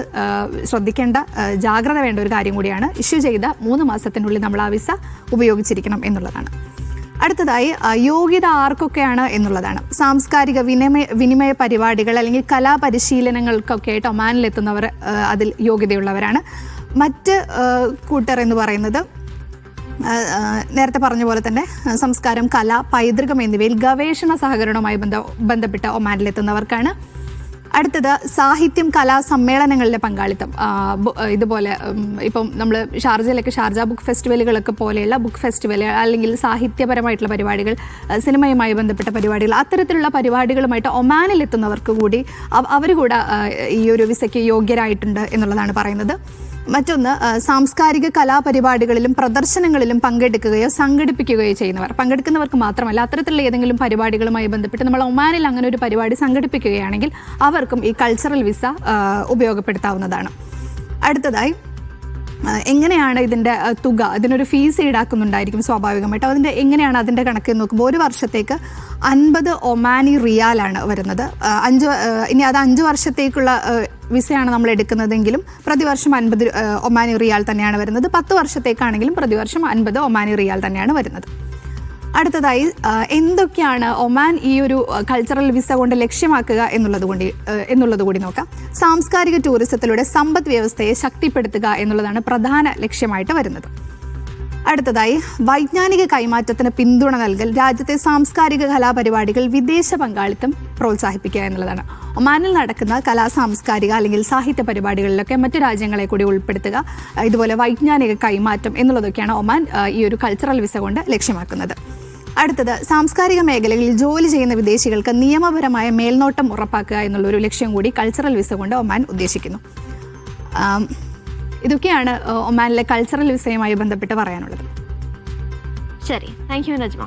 ശ്രദ്ധിക്കേണ്ട, ജാഗ്രത വേണ്ട ഒരു കാര്യം കൂടിയാണ്. ഇഷ്യൂ ചെയ്ത 3 മാസത്തിനുള്ളിൽ നമ്മൾ ആ വിസ ഉപയോഗിച്ചിരിക്കണം എന്നുള്ളതാണ്. അടുത്തതായി, യോഗ്യത ആർക്കൊക്കെയാണ് എന്നുള്ളതാണ്. സാംസ്കാരിക വിനിമയ പരിപാടികൾ അല്ലെങ്കിൽ കലാപരിശീലനങ്ങൾക്കൊക്കെ ആയിട്ട് ഒമാനിലെത്തുന്നവർ അതിൽ യോഗ്യതയുള്ളവരാണ്. മറ്റ് കൂട്ടർ എന്ന് പറയുന്നത് നേരത്തെ പറഞ്ഞ പോലെ തന്നെ സംസ്കാരം, കല, പൈതൃകം എന്നിവയിൽ ഗവേഷണ സഹകരണവുമായി ബന്ധപ്പെട്ട ഒമാനിലെത്തുന്നവർക്കാണ്. അടുത്തത്, സാഹിത്യം, കലാ സമ്മേളനങ്ങളിലെ പങ്കാളിത്തം. ഇതുപോലെ ഇപ്പം നമ്മൾ ഷാർജയിലൊക്കെ ഷാർജ ബുക്ക് ഫെസ്റ്റിവലുകളൊക്കെ പോലെയുള്ള ബുക്ക് ഫെസ്റ്റിവൽ അല്ലെങ്കിൽ സാഹിത്യപരമായിട്ടുള്ള പരിപാടികൾ, സിനിമയുമായി ബന്ധപ്പെട്ട പരിപാടികൾ, അത്തരത്തിലുള്ള പരിപാടികളുമായിട്ട് ഒമാനിലെത്തുന്നവർക്ക് കൂടി അവർ കൂടെ ഈ ഒരു വിസയ്ക്ക് യോഗ്യരായിട്ടുണ്ട് എന്നുള്ളതാണ് പറയുന്നത്. മറ്റൊന്ന്, സാംസ്കാരിക കലാപരിപാടികളിലും പ്രദർശനങ്ങളിലും പങ്കെടുക്കുകയോ സംഘടിപ്പിക്കുകയോ ചെയ്യുന്നവർ. പങ്കെടുക്കുന്നവർക്ക് മാത്രമല്ല, അത്തരത്തിലുള്ള ഏതെങ്കിലും പരിപാടികളുമായി ബന്ധപ്പെട്ട് നമ്മൾ ഒമാനിൽ അങ്ങനെ ഒരു പരിപാടി സംഘടിപ്പിക്കുകയാണെങ്കിൽ അവർക്കും ഈ കൾച്ചറൽ വിസ ഉപയോഗപ്പെടുത്താവുന്നതാണ്. അടുത്തതായി, എങ്ങനെയാണ് ഇതിൻ്റെ തുക, ഇതിനൊരു ഫീസ് ഈടാക്കുന്നുണ്ടായിരിക്കും സ്വാഭാവികമായിട്ട്. എങ്ങനെയാണ് അതിൻ്റെ കണക്ക് നോക്കുമ്പോൾ 1 വർഷത്തേക്ക് 50 ഒമാനി റിയാലാണ് വരുന്നത്. ഇനി അത് 5 വർഷത്തേക്കുള്ള വിസയാണ് നമ്മൾ എടുക്കുന്നതെങ്കിലും പ്രതിവർഷം 50 ഒമാനി റിയാൽ തന്നെയാണ് വരുന്നത്. 10 വർഷത്തേക്കാണെങ്കിലും പ്രതിവർഷം 50 ഒമാനി റിയാൽ തന്നെയാണ് വരുന്നത്. അടുത്തതായി, എന്തൊക്കെയാണ് ഒമാൻ ഈ ഒരു കൾച്ചറൽ വിസ കൊണ്ട് ലക്ഷ്യമാക്കുക എന്നുള്ളത് കൂടി നോക്കാം. സാംസ്കാരിക ടൂറിസത്തിലൂടെ സമ്പദ് വ്യവസ്ഥയെ ശക്തിപ്പെടുത്തുക എന്നുള്ളതാണ് പ്രധാന ലക്ഷ്യമായിട്ട് വരുന്നത്. അടുത്തതായി, വൈജ്ഞാനിക കൈമാറ്റത്തിന് പിന്തുണ നൽകൽ, രാജ്യത്തെ സാംസ്കാരിക കലാപരിപാടികൾ, വിദേശ പങ്കാളിത്തം പ്രോത്സാഹിപ്പിക്കുക എന്നുള്ളതാണ്. ഒമാനിൽ നടക്കുന്ന സാംസ്കാരിക അല്ലെങ്കിൽ സാഹിത്യ പരിപാടികളിലൊക്കെ മറ്റു രാജ്യങ്ങളെ കൂടി ഉൾപ്പെടുത്തുക, ഇതുപോലെ വൈജ്ഞാനിക കൈമാറ്റം എന്നുള്ളതൊക്കെയാണ് ഒമാൻ ഈ ഒരു കൾച്ചറൽ വിസ കൊണ്ട് ലക്ഷ്യമാക്കുന്നത്. അടുത്തത്, സാംസ്കാരിക മേഖലകളിൽ ജോലി ചെയ്യുന്ന വിദേശികൾക്ക് നിയമപരമായ മേൽനോട്ടം ഉറപ്പാക്കുക എന്നുള്ളൊരു ലക്ഷ്യം കൂടി കൾച്ചറൽ വിസ കൊണ്ട് ഒമാൻ ഉദ്ദേശിക്കുന്നു. ഇതൊക്കെയാണ് ഒമാനിലെ കൾച്ചറൽ വിസയുമായി ബന്ധപ്പെട്ട് പറയാനുള്ളത്. ശരി, താങ്ക് യു നജ്മ.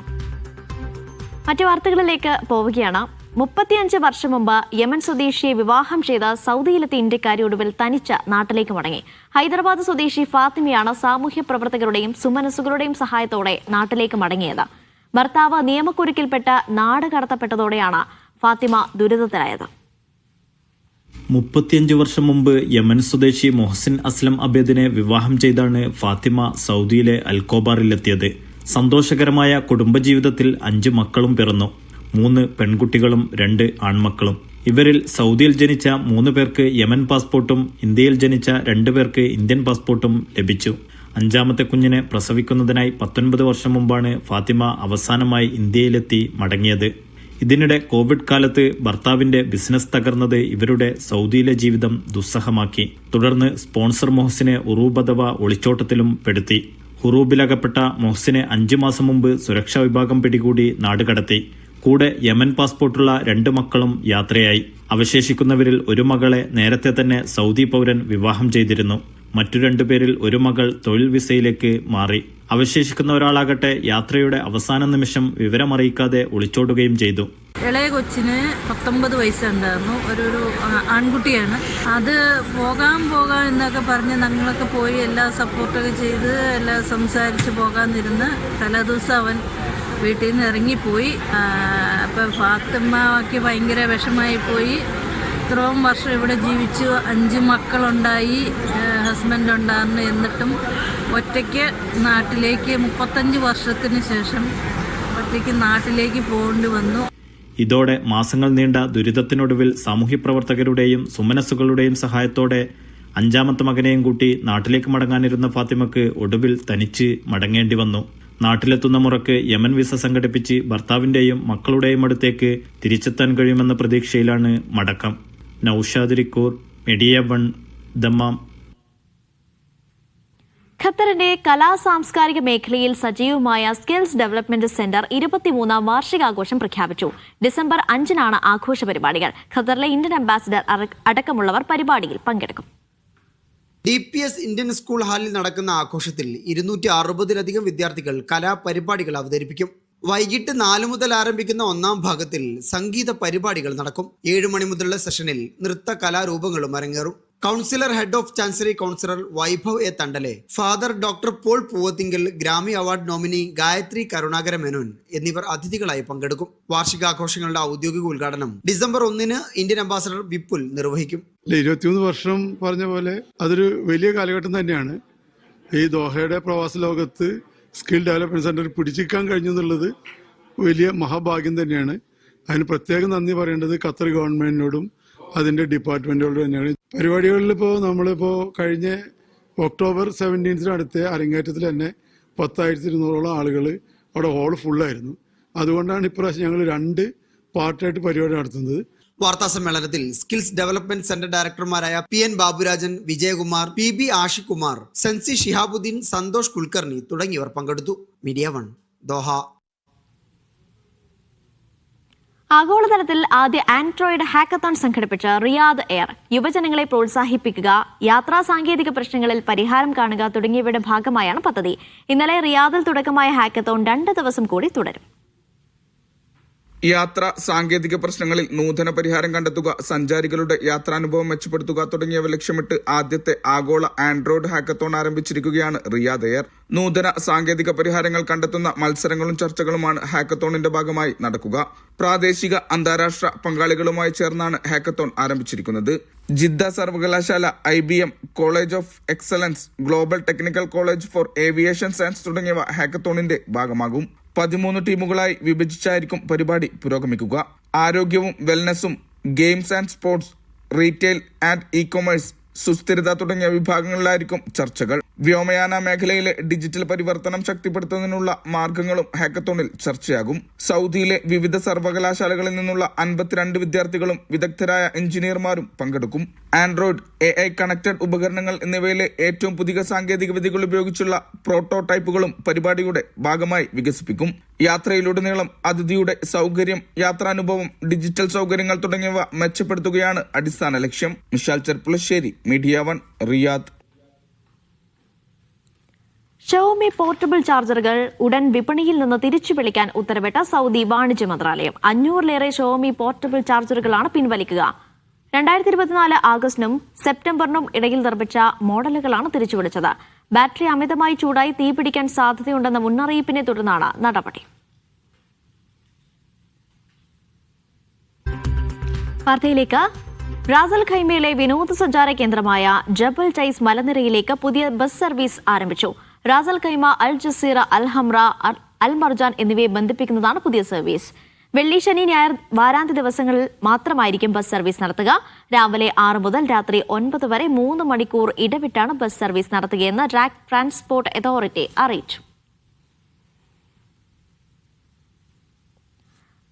മറ്റു വാർത്തകളിലേക്ക് പോവുകയാണ്. 35 വർഷം മുമ്പ് യമൻ സ്വദേശിയെ വിവാഹം ചെയ്ത സൗദിയിലെത്തിയ ഇന്ത്യക്കാരി ഒടുവിൽ തനിച്ച് നാട്ടിലേക്ക് മടങ്ങി. ഹൈദരാബാദ് സ്വദേശി ഫാത്തിമയാണ് സാമൂഹ്യ പ്രവർത്തകരുടെയും സുമനസ്സുകളുടെയും സഹായത്തോടെ നാട്ടിലേക്ക് മടങ്ങിയത്. ഭർത്താവ് നിയമക്കുരുക്കിൽപ്പെട്ട് നാട് കടത്തപ്പെട്ടതോടെയാണ് ഫാത്തിമ ദുരിതത്തിലായത്. 35 വർഷം മുമ്പ് യമൻ സ്വദേശി മൊഹസിൻ അസ്ലം അബേദിനെ വിവാഹം ചെയ്താണ് ഫാത്തിമ സൗദിയിലെ അൽക്കോബാറിലെത്തിയത്. സന്തോഷകരമായ കുടുംബജീവിതത്തിൽ 5 മക്കളും പിറന്നു. 3 പെൺകുട്ടികളും 2 ആൺമക്കളും. ഇവരിൽ സൗദിയിൽ ജനിച്ച 3 പേർക്ക് യമൻ പാസ്പോർട്ടും ഇന്ത്യയിൽ ജനിച്ച 2 പേർക്ക് ഇന്ത്യൻ പാസ്പോർട്ടും ലഭിച്ചു. 5ാമത്തെ കുഞ്ഞിനെ പ്രസവിക്കുന്നതിനായി 19 വർഷം മുമ്പാണ് ഫാത്തിമ അവസാനമായി ഇന്ത്യയിലെത്തി മടങ്ങിയത്. ഇതിനിടെ കോവിഡ് കാലത്ത് ഭർത്താവിന്റെ ബിസിനസ് തകർന്നത് ഇവരുടെ സൗദിയിലെ ജീവിതം ദുസ്സഹമാക്കി. തുടർന്ന് സ്പോൺസർ മൊഹസിനെ ഉറൂബ് അഥവാ ഒളിച്ചോട്ടത്തിലും പെടുത്തി. ഹുറൂബിലകപ്പെട്ട മൊഹസിനെ 5 മാസം മുമ്പ് സുരക്ഷാ വിഭാഗം പിടികൂടി നാടുകടത്തി. കൂടെ യമൻ പാസ്പോർട്ടുള്ള 2 മക്കളും യാത്രയായി. അവശേഷിക്കുന്നവരിൽ ഒരു മകളെ നേരത്തെ തന്നെ സൗദി പൗരൻ വിവാഹം ചെയ്തിരുന്നു. മറ്റു 2 പേരിൽ ഒരു മകൾ തൊഴിൽ വിസയിലേക്ക് മാറി. അവശേഷിക്കുന്ന ഒരാളാകട്ടെ യാത്രയുടെ അവസാന നിമിഷം വിവരമറിയിക്കാതെ ഒളിച്ചോടുകയും ചെയ്തു. ഇളയ കൊച്ചിന് 19 വയസ്സുണ്ടായിരുന്നു. ഒരു ആൺകുട്ടിയാണ്. അത് പോകാൻ എന്നൊക്കെ പറഞ്ഞ് ഞങ്ങളൊക്കെ പോയി എല്ലാ സപ്പോർട്ടൊക്കെ ചെയ്ത് എല്ലാം സംസാരിച്ച് പോകാനിരുന്ന് തലേദിവസം അവൻ വീട്ടിൽ നിന്ന് ഇറങ്ങിപ്പോയി. അപ്പം ഫാത്തിമയ്ക്ക് ഭയങ്കര വിഷമായി പോയി. ഇത്രയും വർഷം ഇവിടെ ജീവിച്ചു, 5 മക്കളുണ്ടായി, ഹസ്ബൻഡ് ഉണ്ടായിരുന്നു. എന്നിട്ടും ഒറ്റയ്ക്ക് നാട്ടിലേക്ക് 35 വർഷത്തിന് ശേഷം ഒറ്റയ്ക്ക് നാട്ടിലേക്ക് പോകേണ്ടി വന്നു. ഇതോടെ മാസങ്ങൾ നീണ്ട ദുരിതത്തിനൊടുവിൽ സാമൂഹ്യപ്രവർത്തകരുടെയും സുമനസ്സുകളുടെയും സഹായത്തോടെ 5ാമത്തെ മകനെയും കൂട്ടി നാട്ടിലേക്ക് മടങ്ങാനിരുന്ന ഫാത്തിമക്ക് ഒടുവിൽ തനിച്ച് മടങ്ങേണ്ടി വന്നു. നാട്ടിലെത്തുന്ന മുറക്ക് യമൻ വിസ സംഘടിപ്പിച്ച് ഭർത്താവിന്റെയും മക്കളുടെയും അടുത്തേക്ക് തിരിച്ചെത്താൻ കഴിയുമെന്ന പ്രതീക്ഷയിലാണ് മടക്കം. Naushad റിക്കൂർ, media 1, Dammam. ഖത്തറിന്റെ സാംസ്കാരിക മേഖലയിൽ സജീവമായ സ്കിൽസ് ഡെവലപ്മെന്റ് സെന്റർ 23ാം വാർഷികാഘോഷം പ്രഖ്യാപിച്ചു. ഡിസംബർ 5-നാണ് ആഘോഷ പരിപാടികൾ. ഖത്തറിലെ ഇന്ത്യൻ അംബാസിഡർ അടക്കമുള്ളവർ പരിപാടിയിൽ പങ്കെടുക്കും. DPS ഇന്ത്യൻ സ്കൂൾ ഹാളിൽ നടക്കുന്ന ആഘോഷത്തിൽ 260-ലധികം വിദ്യാർത്ഥികൾ കലാപരിപാടികൾ അവതരിപ്പിക്കും. വൈകിട്ട് 4 മുതൽ ആരംഭിക്കുന്ന 1ാം ഭാഗത്തിൽ സംഗീത പരിപാടികൾ നടക്കും. 7 മണി മുതലുള്ള സെഷനിൽ നൃത്ത കലാരൂപങ്ങളും അരങ്ങേറും. Councillor head of chancellery councillor Vaibhav A Tandale, father doctor Paul Poovathingal, Grammy award nominee Gayathri Karunakara Menon എന്നിവർ അതിഥികളായി പങ്കെടുക്കും. വാർഷികാഘോഷങ്ങളുടെ ഔദ്യോഗിക ഉദ്ഘാടനം ഡിസംബർ 1 ഇന്ത്യൻ അംബാസഡർ വിപുൽ നിർവഹിക്കും. 23 വർഷം പറഞ്ഞ പോലെ അതൊരു വലിയ കാലഘട്ടം തന്നെയാണ്. ഈ ദോഹയുടെ പ്രവാസ ലോകത്ത് സ്കിൽ ഡെവലപ്മെന്റ് സെന്റർ പിടിച്ചിരിക്കാൻ കഴിഞ്ഞു എന്നുള്ളത് വലിയ മഹാഭാഗ്യം തന്നെയാണ്. അതിന് പ്രത്യേകം നന്ദി പറയേണ്ടത് ഖത്തർ ഗവൺമെന്റിനോടും അതിന്റെ ഡിപ്പാർട്ട്മെന്റുകളോടും തന്നെയാണ്. പരിപാടികളിൽ നമ്മളിപ്പോൾ കഴിഞ്ഞ ഒക്ടോബർ 17 അടുത്ത അരങ്ങേറ്റത്തിൽ തന്നെ 10,200 ആളുകൾ അവിടെ ഹോൾ ഫുള്ളായിരുന്നു. അതുകൊണ്ടാണ് ഇപ്രാവശ്യം ഞങ്ങൾ 2 പാർട്ടായിട്ട് പരിപാടി നടത്തുന്നത്. വാർത്താ സമ്മേളനത്തിൽ സ്കിൽസ് ഡെവലപ്മെന്റ് സെന്റർ ഡയറക്ടർമാരായ PN Baburajan, Vijayakumar, PB Ashikumar, sensei Shihabuddin, Santhosh Kulkarni തുടങ്ങിയവർ പങ്കെടുത്തു. Media 1 Doha. ആഗോളതലത്തിൽ ആദ്യ ആൻഡ്രോയിഡ് ഹാക്കത്തോൺ സംഘടിപ്പിച്ച റിയാദ് എയർ യുവജനങ്ങളെ പ്രോത്സാഹിപ്പിക്കുക, യാത്രാ സാങ്കേതിക പ്രശ്നങ്ങളിൽ പരിഹാരം കാണുക തുടങ്ങിയവയുടെ ഭാഗമായാണ് പദ്ധതി. ഇന്നലെ റിയാദിൽ തുടക്കമായ ഹാക്കത്തോൺ 2 ദിവസം കൂടി തുടരും. യാത്രാ സാങ്കേതിക പ്രശ്നങ്ങളിൽ നൂതന പരിഹാരം കണ്ടെത്തുക, സഞ്ചാരികളുടെ യാത്രാനുഭവം മെച്ചപ്പെടുത്തുക തുടങ്ങിയവ ലക്ഷ്യമിട്ട് ആദ്യത്തെ ആഗോള ആൻഡ്രോയിഡ് ഹാക്കത്തോൺ ആരംഭിച്ചിരിക്കുകയാണ് റിയാദ് എയർ. നൂതന സാങ്കേതിക പരിഹാരങ്ങൾ കണ്ടെത്തുന്ന മത്സരങ്ങളും ചർച്ചകളുമാണ് ഹാക്കത്തോണിന്റെ ഭാഗമായി നടക്കുക. പ്രാദേശിക അന്താരാഷ്ട്ര പങ്കാളികളുമായി ചേർന്നാണ് ഹാക്കത്തോൺ ആരംഭിച്ചിരിക്കുന്നത്. ജിദ്ദ സർവകലാശാല, IBM, college of excellence, global technical college for aviation science തുടങ്ങിയവ ഹാക്കത്തോണിന്റെ ഭാഗമാകും. 13 ടീമുകളായി വിഭജിച്ചായിരിക്കും പരിപാടി പുരോഗമിക്കുക. ആരോഗ്യവും വെൽനസും, games and sports, retail and e-commerce, സുസ്ഥിരത തുടങ്ങിയ വിഭാഗങ്ങളിലായിരിക്കും ചർച്ചകൾ. വ്യോമയാന മേഖലയിലെ ഡിജിറ്റൽ പരിവർത്തനം ശക്തിപ്പെടുത്തുന്നതിനുള്ള മാർഗങ്ങളും ഹാക്കത്തോണിൽ ചർച്ചയാകും. സൗദിയിലെ വിവിധ സർവകലാശാലകളിൽ നിന്നുള്ള 52 വിദ്യാർത്ഥികളും വിദഗ്ധരായ എഞ്ചിനീയർമാരും പങ്കെടുക്കും. ആൻഡ്രോയിഡ്, AI കണക്റ്റഡ് ഉപകരണങ്ങൾ എന്നിവയിലെ ഏറ്റവും പുതിയ സാങ്കേതിക വിദ്യകൾ ഉപയോഗിച്ചുള്ള പ്രോട്ടോടൈപ്പുകളും പരിപാടിയുടെ ഭാഗമായി വികസിപ്പിക്കും. യാത്രയിലുടനീളം അതിഥിയുടെ സൗകര്യം, യാത്രാനുഭവം, ഡിജിറ്റൽ സൗകര്യങ്ങൾ തുടങ്ങിയവ മെച്ചപ്പെടുത്തുകയാണ് അടിസ്ഥാന ലക്ഷ്യം. Mishal Cherpulassery, media 1, Riyadh. Xiaomi portable ചാർജറുകൾ ഉടൻ വിപണിയിൽ നിന്ന് തിരിച്ചു വിളിക്കാൻ ഉത്തരവിട്ട സൗദി വാണിജ്യ മന്ത്രാലയം. 500-ലേറെ ഷവോമി പോർട്ടബിൾ ചാർജറുകളാണ് പിൻവലിക്കുക. 2024 ആഗസ്റ്റിനും സെപ്റ്റംബറിനും ഇടയിൽ നിർമ്മിച്ച മോഡലുകളാണ് തിരിച്ചുവിളിച്ചത്. ബാറ്ററി അമിതമായി ചൂടായി തീപിടിക്കാൻ സാധ്യതയുണ്ടെന്ന മുന്നറിയിപ്പിനെ തുടർന്നാണ് നടപടി. വാർത്തയിലേക്ക്. റാസൽ ഖൈമയിലെ വിനോദസഞ്ചാര കേന്ദ്രമായ ജബൽ ടൈസ് മലനിരയിലേക്ക് പുതിയ ബസ് സർവീസ് ആരംഭിച്ചു. റാസൽ ഖൈമ, അൽ ജസീറ, അൽ ഹംറ, അൽ മർജാൻ എന്നിവയെ ബന്ധിപ്പിക്കുന്നതാണ് പുതിയ സർവീസ്. വെള്ളി, ശനി, ഞായർ വാരാന്ത്യ ദിവസങ്ങളിൽ മാത്രമായിരിക്കും ബസ് സർവീസ് നടത്തുക. രാവിലെ 6 മുതൽ രാത്രി 9 വരെ 3 മണിക്കൂർ ഇടവിട്ടാണ് ബസ് സർവീസ് നടത്തുകയെന്ന് റാക് ട്രാൻസ്പോർട്ട് അതോറിറ്റി അറിയിച്ചു.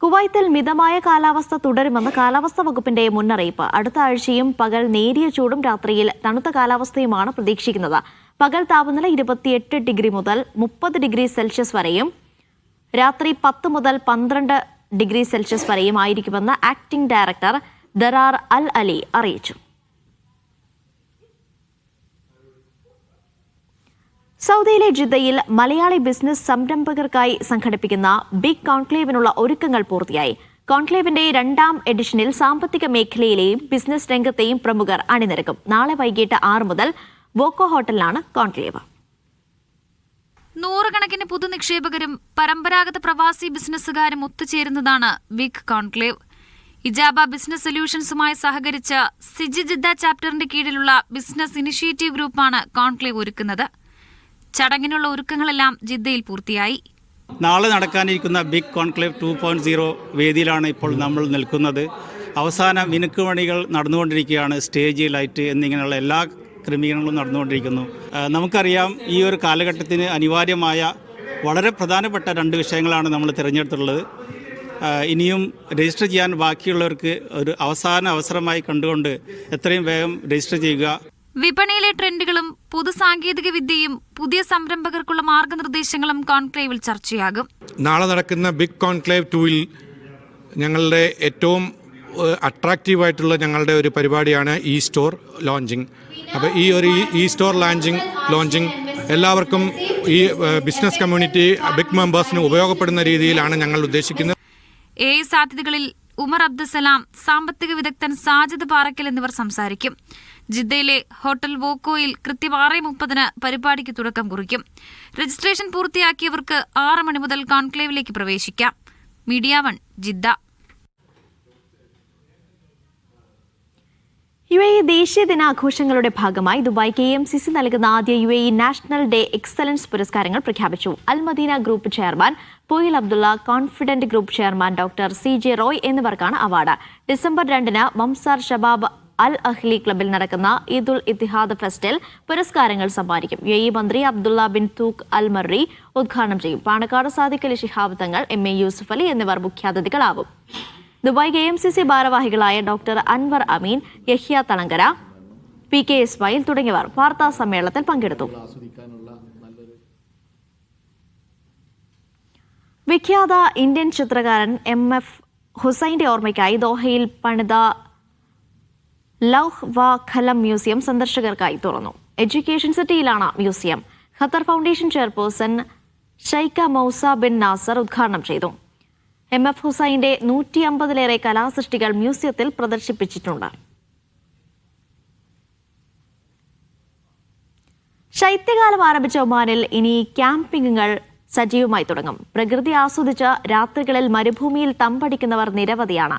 കുവൈത്തിൽ മിതമായ കാലാവസ്ഥ തുടരുമെന്ന് കാലാവസ്ഥാ വകുപ്പിന്റെ മുന്നറിയിപ്പ്. അടുത്ത ആഴ്ചയും പകൽ നേരിയ ചൂടും രാത്രിയിൽ തണുത്ത കാലാവസ്ഥയുമാണ് പ്രതീക്ഷിക്കുന്നത്. പകൽ താപനില 28 ഡിഗ്രി മുതൽ 30 ഡിഗ്രി സെൽഷ്യസ് വരെയും രാത്രി 10 മുതൽ 12 ഡിഗ്രി സെൽഷ്യസ് വരെയും ആയിരിക്കുമെന്ന് ആക്ടിംഗ് ഡയറക്ടർ ദറാർ അൽ അലി അറിയിച്ചു. സൗദിയിലെ ജിദ്ദയിൽ മലയാളി ബിസിനസ് സംരംഭകർക്കായി സംഘടിപ്പിക്കുന്ന ബിഗ് കോൺക്ലേവിനുള്ള ഒരുക്കങ്ങൾ പൂർത്തിയായി. കോൺക്ലേവിന്റെ 2ാം എഡിഷനിൽ സാമ്പത്തിക മേഖലയിലെയും ബിസിനസ് രംഗത്തെയും പ്രമുഖർ അണിനിരക്കും. നാളെ വൈകിട്ട് 6 മുതൽ വോക്കോ ഹോട്ടലിലാണ് കോൺക്ലേവ്. 100 കണക്കിന് പുതുനിക്ഷേപകരും പരമ്പരാഗത പ്രവാസി ബിസിനസ്സുകാരും ഒത്തുചേരുന്നതാണ് ബിഗ് കോൺക്ലേവ്. ഇജാബ ബിസിനസ് സൊല്യൂഷൻസുമായി സഹകരിച്ച സിജി ജിദ്ദ ചാപ്റ്ററിന്റെ കീഴിലുള്ള ബിസിനസ് ഇനിഷ്യേറ്റീവ് ഗ്രൂപ്പാണ് കോൺക്ലേവ് ഒരുക്കുന്നത്. ചടങ്ങിനുള്ള ഒരുക്കങ്ങളെല്ലാം ജിദ്ദയിൽ പൂർത്തിയായി. നാളെ നടക്കാനിരിക്കുന്ന ബിഗ് കോൺക്ലേവ് 2.0 വേദിയിലാണ് ഇപ്പോൾ നമ്മൾ നിൽക്കുന്നത്. അവസാന മിനുക്കുമണികൾ നടന്നുകൊണ്ടിരിക്കുകയാണ്. സ്റ്റേജ്, ലൈറ്റ് എന്നിങ്ങനെയുള്ള എല്ലാ ക്രമീകരണങ്ങളും നടന്നുകൊണ്ടിരിക്കുന്നു. നമുക്കറിയാം, ഈ ഒരു കാലഘട്ടത്തിന് അനിവാര്യമായ വളരെ പ്രധാനപ്പെട്ട 2 വിഷയങ്ങളാണ് നമ്മൾ തിരഞ്ഞെടുത്തിട്ടുള്ളത്. ഇനിയും രജിസ്റ്റർ ചെയ്യാൻ ബാക്കിയുള്ളവർക്ക് ഒരു അവസാന അവസരമായി കണ്ടുകൊണ്ട് എത്രയും വേഗം രജിസ്റ്റർ ചെയ്യുക. വിപണിയിലെ ട്രെൻഡുകളും പുതുസാങ്കേതിക വിദ്യയും പുതിയ സംരംഭകർക്കുള്ള മാർഗനിർദ്ദേശങ്ങളും കോൺക്ലേവിൽ ചർച്ചയാകും. നാളെ നടക്കുന്ന ബിഗ് കോൺക്ലേവ് 2-ൽ ഞങ്ങളുടെ ഏറ്റവും അട്രാക്റ്റീവായിട്ടുള്ള ഞങ്ങളുടെ ഒരു പരിപാടിയാണ് ഇ സ്റ്റോർ ലോഞ്ചിങ്. അപ്പോൾ ഈ ഒരു ഇ സ്റ്റോർ ലോഞ്ചിങ് എല്ലാവർക്കും, ഈ ബിസിനസ് കമ്മ്യൂണിറ്റി ബിഗ് മെമ്പേഴ്സിന് ഉപയോഗപ്പെടുന്ന രീതിയിലാണ് ഞങ്ങൾ ഉദ്ദേശിക്കുന്നത്. സാധ്യതകളിൽ ഉമർ അബ്ദുസലാം, സാമ്പത്തിക വിദഗ്ധൻ സാജിദ് പാറക്കൽ എന്നിവർ സംസാരിക്കും. ജിദ്ദയിലെ ഹോട്ടൽ വോക്കോയിൽ കൃത്യം 6:30 പരിപാടിക്ക് തുടക്കം കുറിക്കും. രജിസ്ട്രേഷൻ പൂർത്തിയാക്കിയവർക്ക് 6 മണി മുതൽ കോൺക്ലേവിലേക്ക് പ്രവേശിക്കാം. Media 1 Jeddah. UAE ദേശീയ ദിനാഘോഷങ്ങളുടെ ഭാഗമായി ദുബായ് KMCC നൽകുന്ന ആദ്യ UAE നാഷണൽ ഡേ എക്സലൻസ് പുരസ്കാരങ്ങൾ പ്രഖ്യാപിച്ചു. Al Madina group chairman Poyil Abdulla, confident group chairman doctor CJ Roy എന്നിവർക്കാണ് അവാർഡ്. December 2 Mamzar Shabab Al Ahli ക്ലബിൽ നടക്കുന്ന ഈദുൽ ഇത്തിഹാദ് ഫെസ്റ്റിൽ പുരസ്കാരങ്ങൾ സമ്മാനിക്കും. UAE മന്ത്രി അബ്ദുള്ള ബിൻ തൂക്ക് അൽ മറി ഉദ്ഘാടനം ചെയ്യും. പാണക്കാട് സാദിഖ് അലി ശിഹാബ് തങ്ങൾ, MA യൂസുഫ് അലി എന്നിവർ മുഖ്യാതിഥികളാവും. ദുബായ് KMCC ഭാരവാഹികളായ ഡോക്ടർ അൻവർ അമീൻ, യഹ്യ തളങ്കര, PK ഇസ്മായിൽ തുടങ്ങിയവർ വാർത്താ സമ്മേളനത്തിൽ പങ്കെടുത്തു. വിഖ്യാത ഇന്ത്യൻ ചിത്രകാരൻ MF ഹുസൈന്റെ ഓർമ്മയ്ക്കായി ദോഹയിൽ പണിത ലൗഹ് വ ഖലം മ്യൂസിയം സന്ദർശകർക്കായി തുറന്നു. എഡ്യൂക്കേഷൻ സിറ്റിയിലാണ് museum. Qatar foundation chairperson Sheikha Moza bin Nasser ഉദ്ഘാടനം ചെയ്തു. MF ഹുസൈന്റെ 150-ലേറെ കലാസൃഷ്ടികൾ മ്യൂസിയത്തിൽ പ്രദർശിപ്പിച്ചിട്ടുണ്ട്. ശൈത്യകാലം ആരംഭിച്ച ഒമാനിൽ ഇനി ക്യാമ്പിംഗുകൾ സജീവമായി തുടങ്ങും. പ്രകൃതി ആസ്വദിച്ച് രാത്രികളിൽ മരുഭൂമിയിൽ തമ്പടിക്കുന്നവർ നിരവധിയാണ്.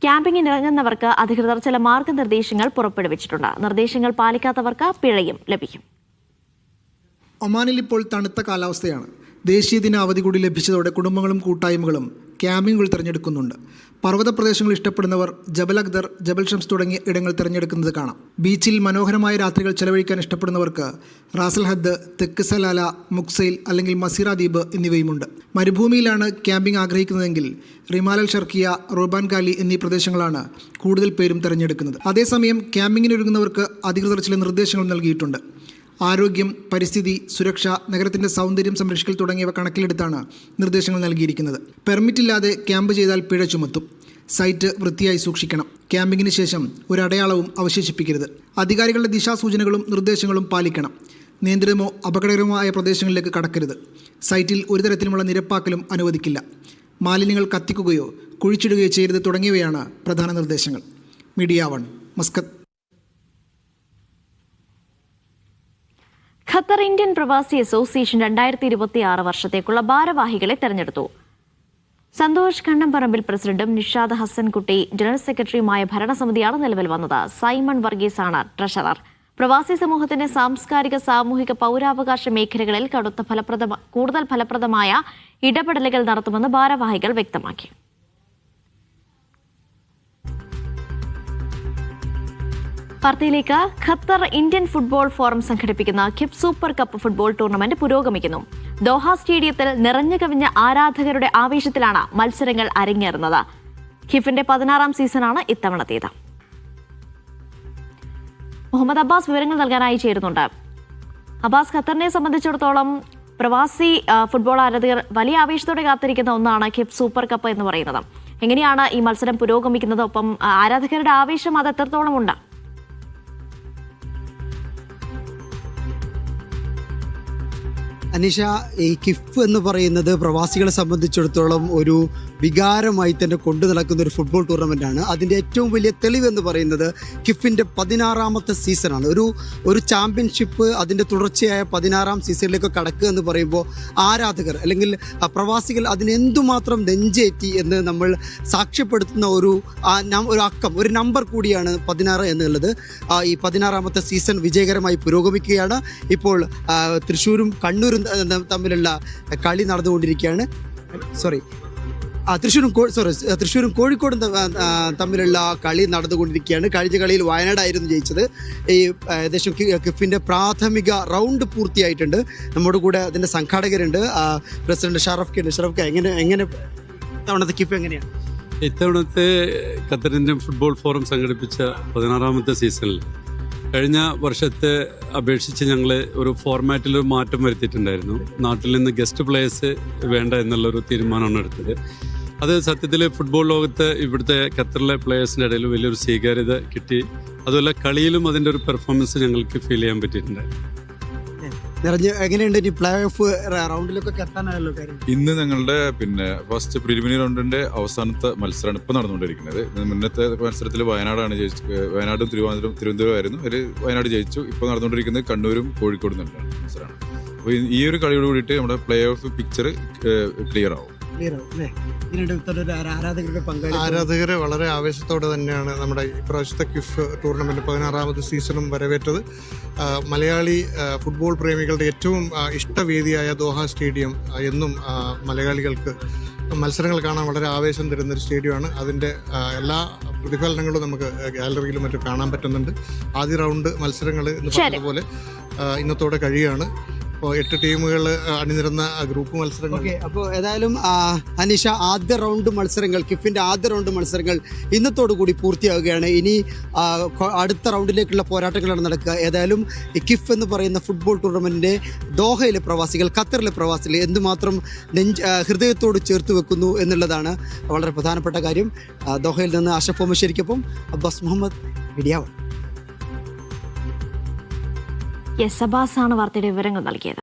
ക്യാമ്പിങ്ങിനിറങ്ങുന്നവർക്ക് അധികൃതർ ചില മാർഗനിർദ്ദേശങ്ങൾ പുറപ്പെടുവിച്ചിട്ടുണ്ട്. നിർദ്ദേശങ്ങൾ പാലിക്കാത്തവർക്ക് പിഴയും ലഭിക്കും. ഒമാനിൽ ഇപ്പോൾ തണുത്ത കാലാവസ്ഥയാണ്. ദേശീയ ദിന അവധി കൂടി ലഭിച്ചതോടെ കുടുംബങ്ങളും കൂട്ടായ്മകളും ക്യാമ്പിങ്ങുകൾ തിരഞ്ഞെടുക്കുന്നുണ്ട്. പർവ്വത പ്രദേശങ്ങൾ ഇഷ്ടപ്പെടുന്നവർ ജബൽ അഖ്ദർ, ജബൽ ഷംസ് തുടങ്ങിയ ഇടങ്ങൾ തിരഞ്ഞെടുക്കുന്നത് കാണാം. ബീച്ചിൽ മനോഹരമായ രാത്രികൾ ചെലവഴിക്കാൻ ഇഷ്ടപ്പെടുന്നവർക്ക് റാസൽ ഹദ്, തെക്ക് സലാല, മുക്സൈൽ അല്ലെങ്കിൽ മസീറ ദ്വീപ് എന്നിവയുമുണ്ട്. മരുഭൂമിയിലാണ് ക്യാമ്പിംഗ് ആഗ്രഹിക്കുന്നതെങ്കിൽ റിമാൽ അൽ ഷർക്കിയ, റോബാൻ കാലി എന്നീ പ്രദേശങ്ങളാണ് കൂടുതൽ പേരും തിരഞ്ഞെടുക്കുന്നത്. അതേസമയം ക്യാമ്പിങ്ങിനൊരുങ്ങുന്നവർക്ക് അധികൃതർ ചില നിർദ്ദേശങ്ങൾ നൽകിയിട്ടുണ്ട്. ആരോഗ്യം, പരിസ്ഥിതി, സുരക്ഷ, നഗരത്തിൻ്റെ സൗന്ദര്യം സംരക്ഷിക്കൽ തുടങ്ങിയവ കണക്കിലെടുത്താണ് നിർദ്ദേശങ്ങൾ നൽകിയിരിക്കുന്നത്. പെർമിറ്റില്ലാതെ ക്യാമ്പ് ചെയ്താൽ പിഴ ചുമത്തും. സൈറ്റ് വൃത്തിയായി സൂക്ഷിക്കണം. ക്യാമ്പിങ്ങിന് ശേഷം ഒരു അടയാളവും അവശേഷിപ്പിക്കരുത്. അധികാരികളുടെ ദിശാസൂചനകളും നിർദ്ദേശങ്ങളും പാലിക്കണം. നിയന്ത്രിതമോ അപകടകരമായ പ്രദേശങ്ങളിലേക്ക് കടക്കരുത്. സൈറ്റിൽ ഒരു തരത്തിലുമുള്ള നിരപ്പാക്കലും അനുവദിക്കില്ല. മാലിന്യങ്ങൾ കത്തിക്കുകയോ കുഴിച്ചിടുകയോ ചെയ്യരുത് തുടങ്ങിയവയാണ് പ്രധാന നിർദ്ദേശങ്ങൾ. Media 1 Muscat. ഖത്തർ ഇന്ത്യൻ പ്രവാസി അസോസിയേഷൻ 2026 വർഷത്തേക്കുള്ള ഭാരവാഹികളെ തെരഞ്ഞെടുത്തു. സന്തോഷ് കണ്ണംപറമ്പിൽ പ്രസിഡന്റും നിഷാദ് ഹസൻകുട്ടി ജനറൽ സെക്രട്ടറിയുമായ ഭരണസമിതിയാണ് നിലവിൽ വന്നത്. സൈമൺ വർഗീസാണ് ട്രഷറർ. പ്രവാസി സമൂഹത്തിന്റെ സാംസ്കാരിക, സാമൂഹിക, പൗരാവകാശ മേഖലകളിൽ കൂടുതൽ ഫലപ്രദമായ ഇടപെടലുകൾ നടത്തുമെന്ന് ഭാരവാഹികൾ വ്യക്തമാക്കി. വാർത്തയിലേക്ക്. ഖത്തർ ഇന്ത്യൻ ഫുട്ബോൾ ഫോറം സംഘടിപ്പിക്കുന്ന ഖിഫ് സൂപ്പർ കപ്പ് ഫുട്ബോൾ ടൂർണമെന്റ് പുരോഗമിക്കുന്നു. ദോഹ സ്റ്റേഡിയത്തിൽ നിറഞ്ഞു കവിഞ്ഞ ആരാധകരുടെ ആവേശത്തിലാണ് മത്സരങ്ങൾ അരങ്ങേറുന്നത്. ഖിഫിന്റെ 16ാം സീസണാണ് ഇത്തവണത്തേത്. മുഹമ്മദ് അബ്ബാസ് വിവരങ്ങൾ നൽകാനായി ചേരുന്നുണ്ട്. അബ്ബാസ്, ഖത്തറിനെ സംബന്ധിച്ചിടത്തോളം പ്രവാസി ഫുട്ബോൾ ആരാധകർ വലിയ ആവേശത്തോടെ കാത്തിരിക്കുന്ന ഒന്നാണ് ഖിഫ് സൂപ്പർ കപ്പ് എന്ന് പറയുന്നത്. എങ്ങനെയാണ് ഈ മത്സരം പുരോഗമിക്കുന്നത്? ഒപ്പം ആരാധകരുടെ ആവേശം അത് എത്രത്തോളം ഉണ്ട്? അനീഷ, ഈ കിഫ് എന്ന് പറയുന്നത് പ്രവാസികളെ സംബന്ധിച്ചിടത്തോളം ഒരു വികാരമായി തന്നെ കൊണ്ടു നടക്കുന്ന ഒരു ഫുട്ബോൾ ടൂർണമെൻ്റാണ്. അതിൻ്റെ ഏറ്റവും വലിയ തെളിവെന്ന് പറയുന്നത് കിഫിൻ്റെ 16ാമത്തെ സീസണാണ്. ഒരു ചാമ്പ്യൻഷിപ്പ് അതിൻ്റെ തുടർച്ചയായ 16ാം സീസണിലേക്ക് കടക്കുക എന്ന് പറയുമ്പോൾ ആരാധകർ അല്ലെങ്കിൽ പ്രവാസികൾ അതിനെന്തുമാത്രം നെഞ്ചേറ്റി എന്ന് നമ്മൾ സാക്ഷ്യപ്പെടുത്തുന്ന ഒരു അക്കം, ഒരു നമ്പർ കൂടിയാണ് 16 എന്നുള്ളത്. ഈ 16ാമത്തെ സീസൺ വിജയകരമായി പുരോഗമിക്കുകയാണ്. ഇപ്പോൾ തൃശ്ശൂരും കണ്ണൂരും തമ്മിലുള്ള കളി നടന്നുകൊണ്ടിരിക്കുകയാണ്. തൃശ്ശൂരും കോഴിക്കോടും തമ്മിലുള്ള കളി നടന്നുകൊണ്ടിരിക്കുകയാണ്. കഴിഞ്ഞ കളിയിൽ വയനാടായിരുന്നു ജയിച്ചത്. ഈ ഏകദേശം കിഫിൻ്റെ പ്രാഥമിക റൗണ്ട് പൂർത്തിയായിട്ടുണ്ട്. നമ്മുടെ കൂടെ അതിൻ്റെ സംഘാടകരുണ്ട്. പ്രസിഡന്റ് ഷറഫ് എങ്ങനെ തവണത്തെ കിഫ് എങ്ങനെയാണ്? ഇത്തവണത്തെ ഖത്തർ ഇന്ത്യൻ ഫുട്ബോൾ ഫോറം സംഘടിപ്പിച്ച 16ാമത്തെ സീസണിൽ കഴിഞ്ഞ വർഷത്തെ അപേക്ഷിച്ച് ഞങ്ങൾ ഒരു ഫോർമാറ്റിൽ ഒരു മാറ്റം വരുത്തിയിട്ടുണ്ടായിരുന്നു. നാട്ടിൽ നിന്ന് ഗസ്റ്റ് പ്ലേയേഴ്സ് വേണ്ട എന്നുള്ളൊരു തീരുമാനമാണ് എടുത്തത്. അത് സത്യത്തിൽ ഫുട്ബോൾ ലോകത്ത് ഇവിടുത്തെ ഖത്തറിലെ പ്ലേയേഴ്സിൻ്റെ ഇടയിൽ വലിയൊരു സ്വീകാര്യത കിട്ടി. അതുപോലെ കളിയിലും അതിൻ്റെ ഒരു പെർഫോമൻസ് ഞങ്ങൾക്ക് ഫീൽ ചെയ്യാൻ പറ്റിയിട്ടുണ്ടായിരുന്നു. നിറഞ്ഞ് എങ്ങനെയുണ്ട് ഇനി പ്ലേ ഓഫ് റൗണ്ടിലൊക്കെ എത്താനായല്ലോ കാര്യം? ഇന്ന് ഞങ്ങളുടെ ഫസ്റ്റ് പ്രിലിമിനറി റൗണ്ടിന്റെ അവസാനത്തെ മത്സരമാണ് ഇപ്പോൾ നടന്നുകൊണ്ടിരിക്കുന്നത്. മുന്നത്തെ മത്സരത്തിൽ വയനാടാണ് വയനാടും തിരുവനന്തപുരമായിരുന്നു. വയനാട് ജയിച്ചു. ഇപ്പോൾ നടന്നുകൊണ്ടിരിക്കുന്നത് കണ്ണൂരും കോഴിക്കോടും തന്നെയാണ് മത്സരമാണ്. അപ്പോൾ ഈ ഒരു കളിയോട് കൂടിയിട്ട് നമ്മുടെ പ്ലേ ഓഫ് പിക്ചർ ക്ലിയർ ആവും. ആരാധകരെ വളരെ ആവേശത്തോടെ തന്നെയാണ് നമ്മുടെ ഇപ്രാവശ്യത്തെ ക്വിഫ് ടൂർണമെന്റ് 16ാമത് സീസണും വരവേറ്റത്. മലയാളി ഫുട്ബോൾ പ്രേമികളുടെ ഏറ്റവും ഇഷ്ടവേദിയായ ദോഹ സ്റ്റേഡിയം എന്നും മലയാളികൾക്ക് മത്സരങ്ങൾ കാണാൻ വളരെ ആവേശം തരുന്നൊരു സ്റ്റേഡിയമാണ്. അതിൻ്റെ എല്ലാ പ്രതിഫലനങ്ങളും നമുക്ക് ഗാലറിയിലും മറ്റും കാണാൻ പറ്റുന്നുണ്ട്. ആദ്യ റൗണ്ട് മത്സരങ്ങൾ എന്ന് പറഞ്ഞതുപോലെ ഇന്നത്തോടെ കഴിയുകയാണ്. അപ്പോൾ 8 ടീമുകൾ അണിനിരന്ന ഗ്രൂപ്പ് മത്സരങ്ങൾ. അപ്പോൾ ഏതായാലും അനീഷ, ആദ്യ റൗണ്ട് മത്സരങ്ങൾ, കിഫിൻ്റെ ആദ്യ റൗണ്ട് മത്സരങ്ങൾ ഇന്നത്തോടു കൂടി പൂർത്തിയാവുകയാണ്. ഇനി അടുത്ത റൗണ്ടിലേക്കുള്ള പോരാട്ടങ്ങളാണ് നടക്കുക. ഏതായാലും കിഫ് എന്ന് പറയുന്ന ഫുട്ബോൾ ടൂർണമെൻറ്റിൻ്റെ ദോഹയിലെ പ്രവാസികൾ, ഖത്തറിലെ പ്രവാസികൾ എന്തുമാത്രം ഹൃദയത്തോട് ചേർത്ത് വെക്കുന്നു എന്നുള്ളതാണ് വളരെ പ്രധാനപ്പെട്ട കാര്യം. ദോഹയിൽ നിന്ന് Ashraf ഒമശ്ശേരിക്കൊപ്പം Abbas Muhammad, media 1. Yes, അബ്ബാസാണ് വാർത്തയുടെ വിവരങ്ങൾ നൽകിയത്.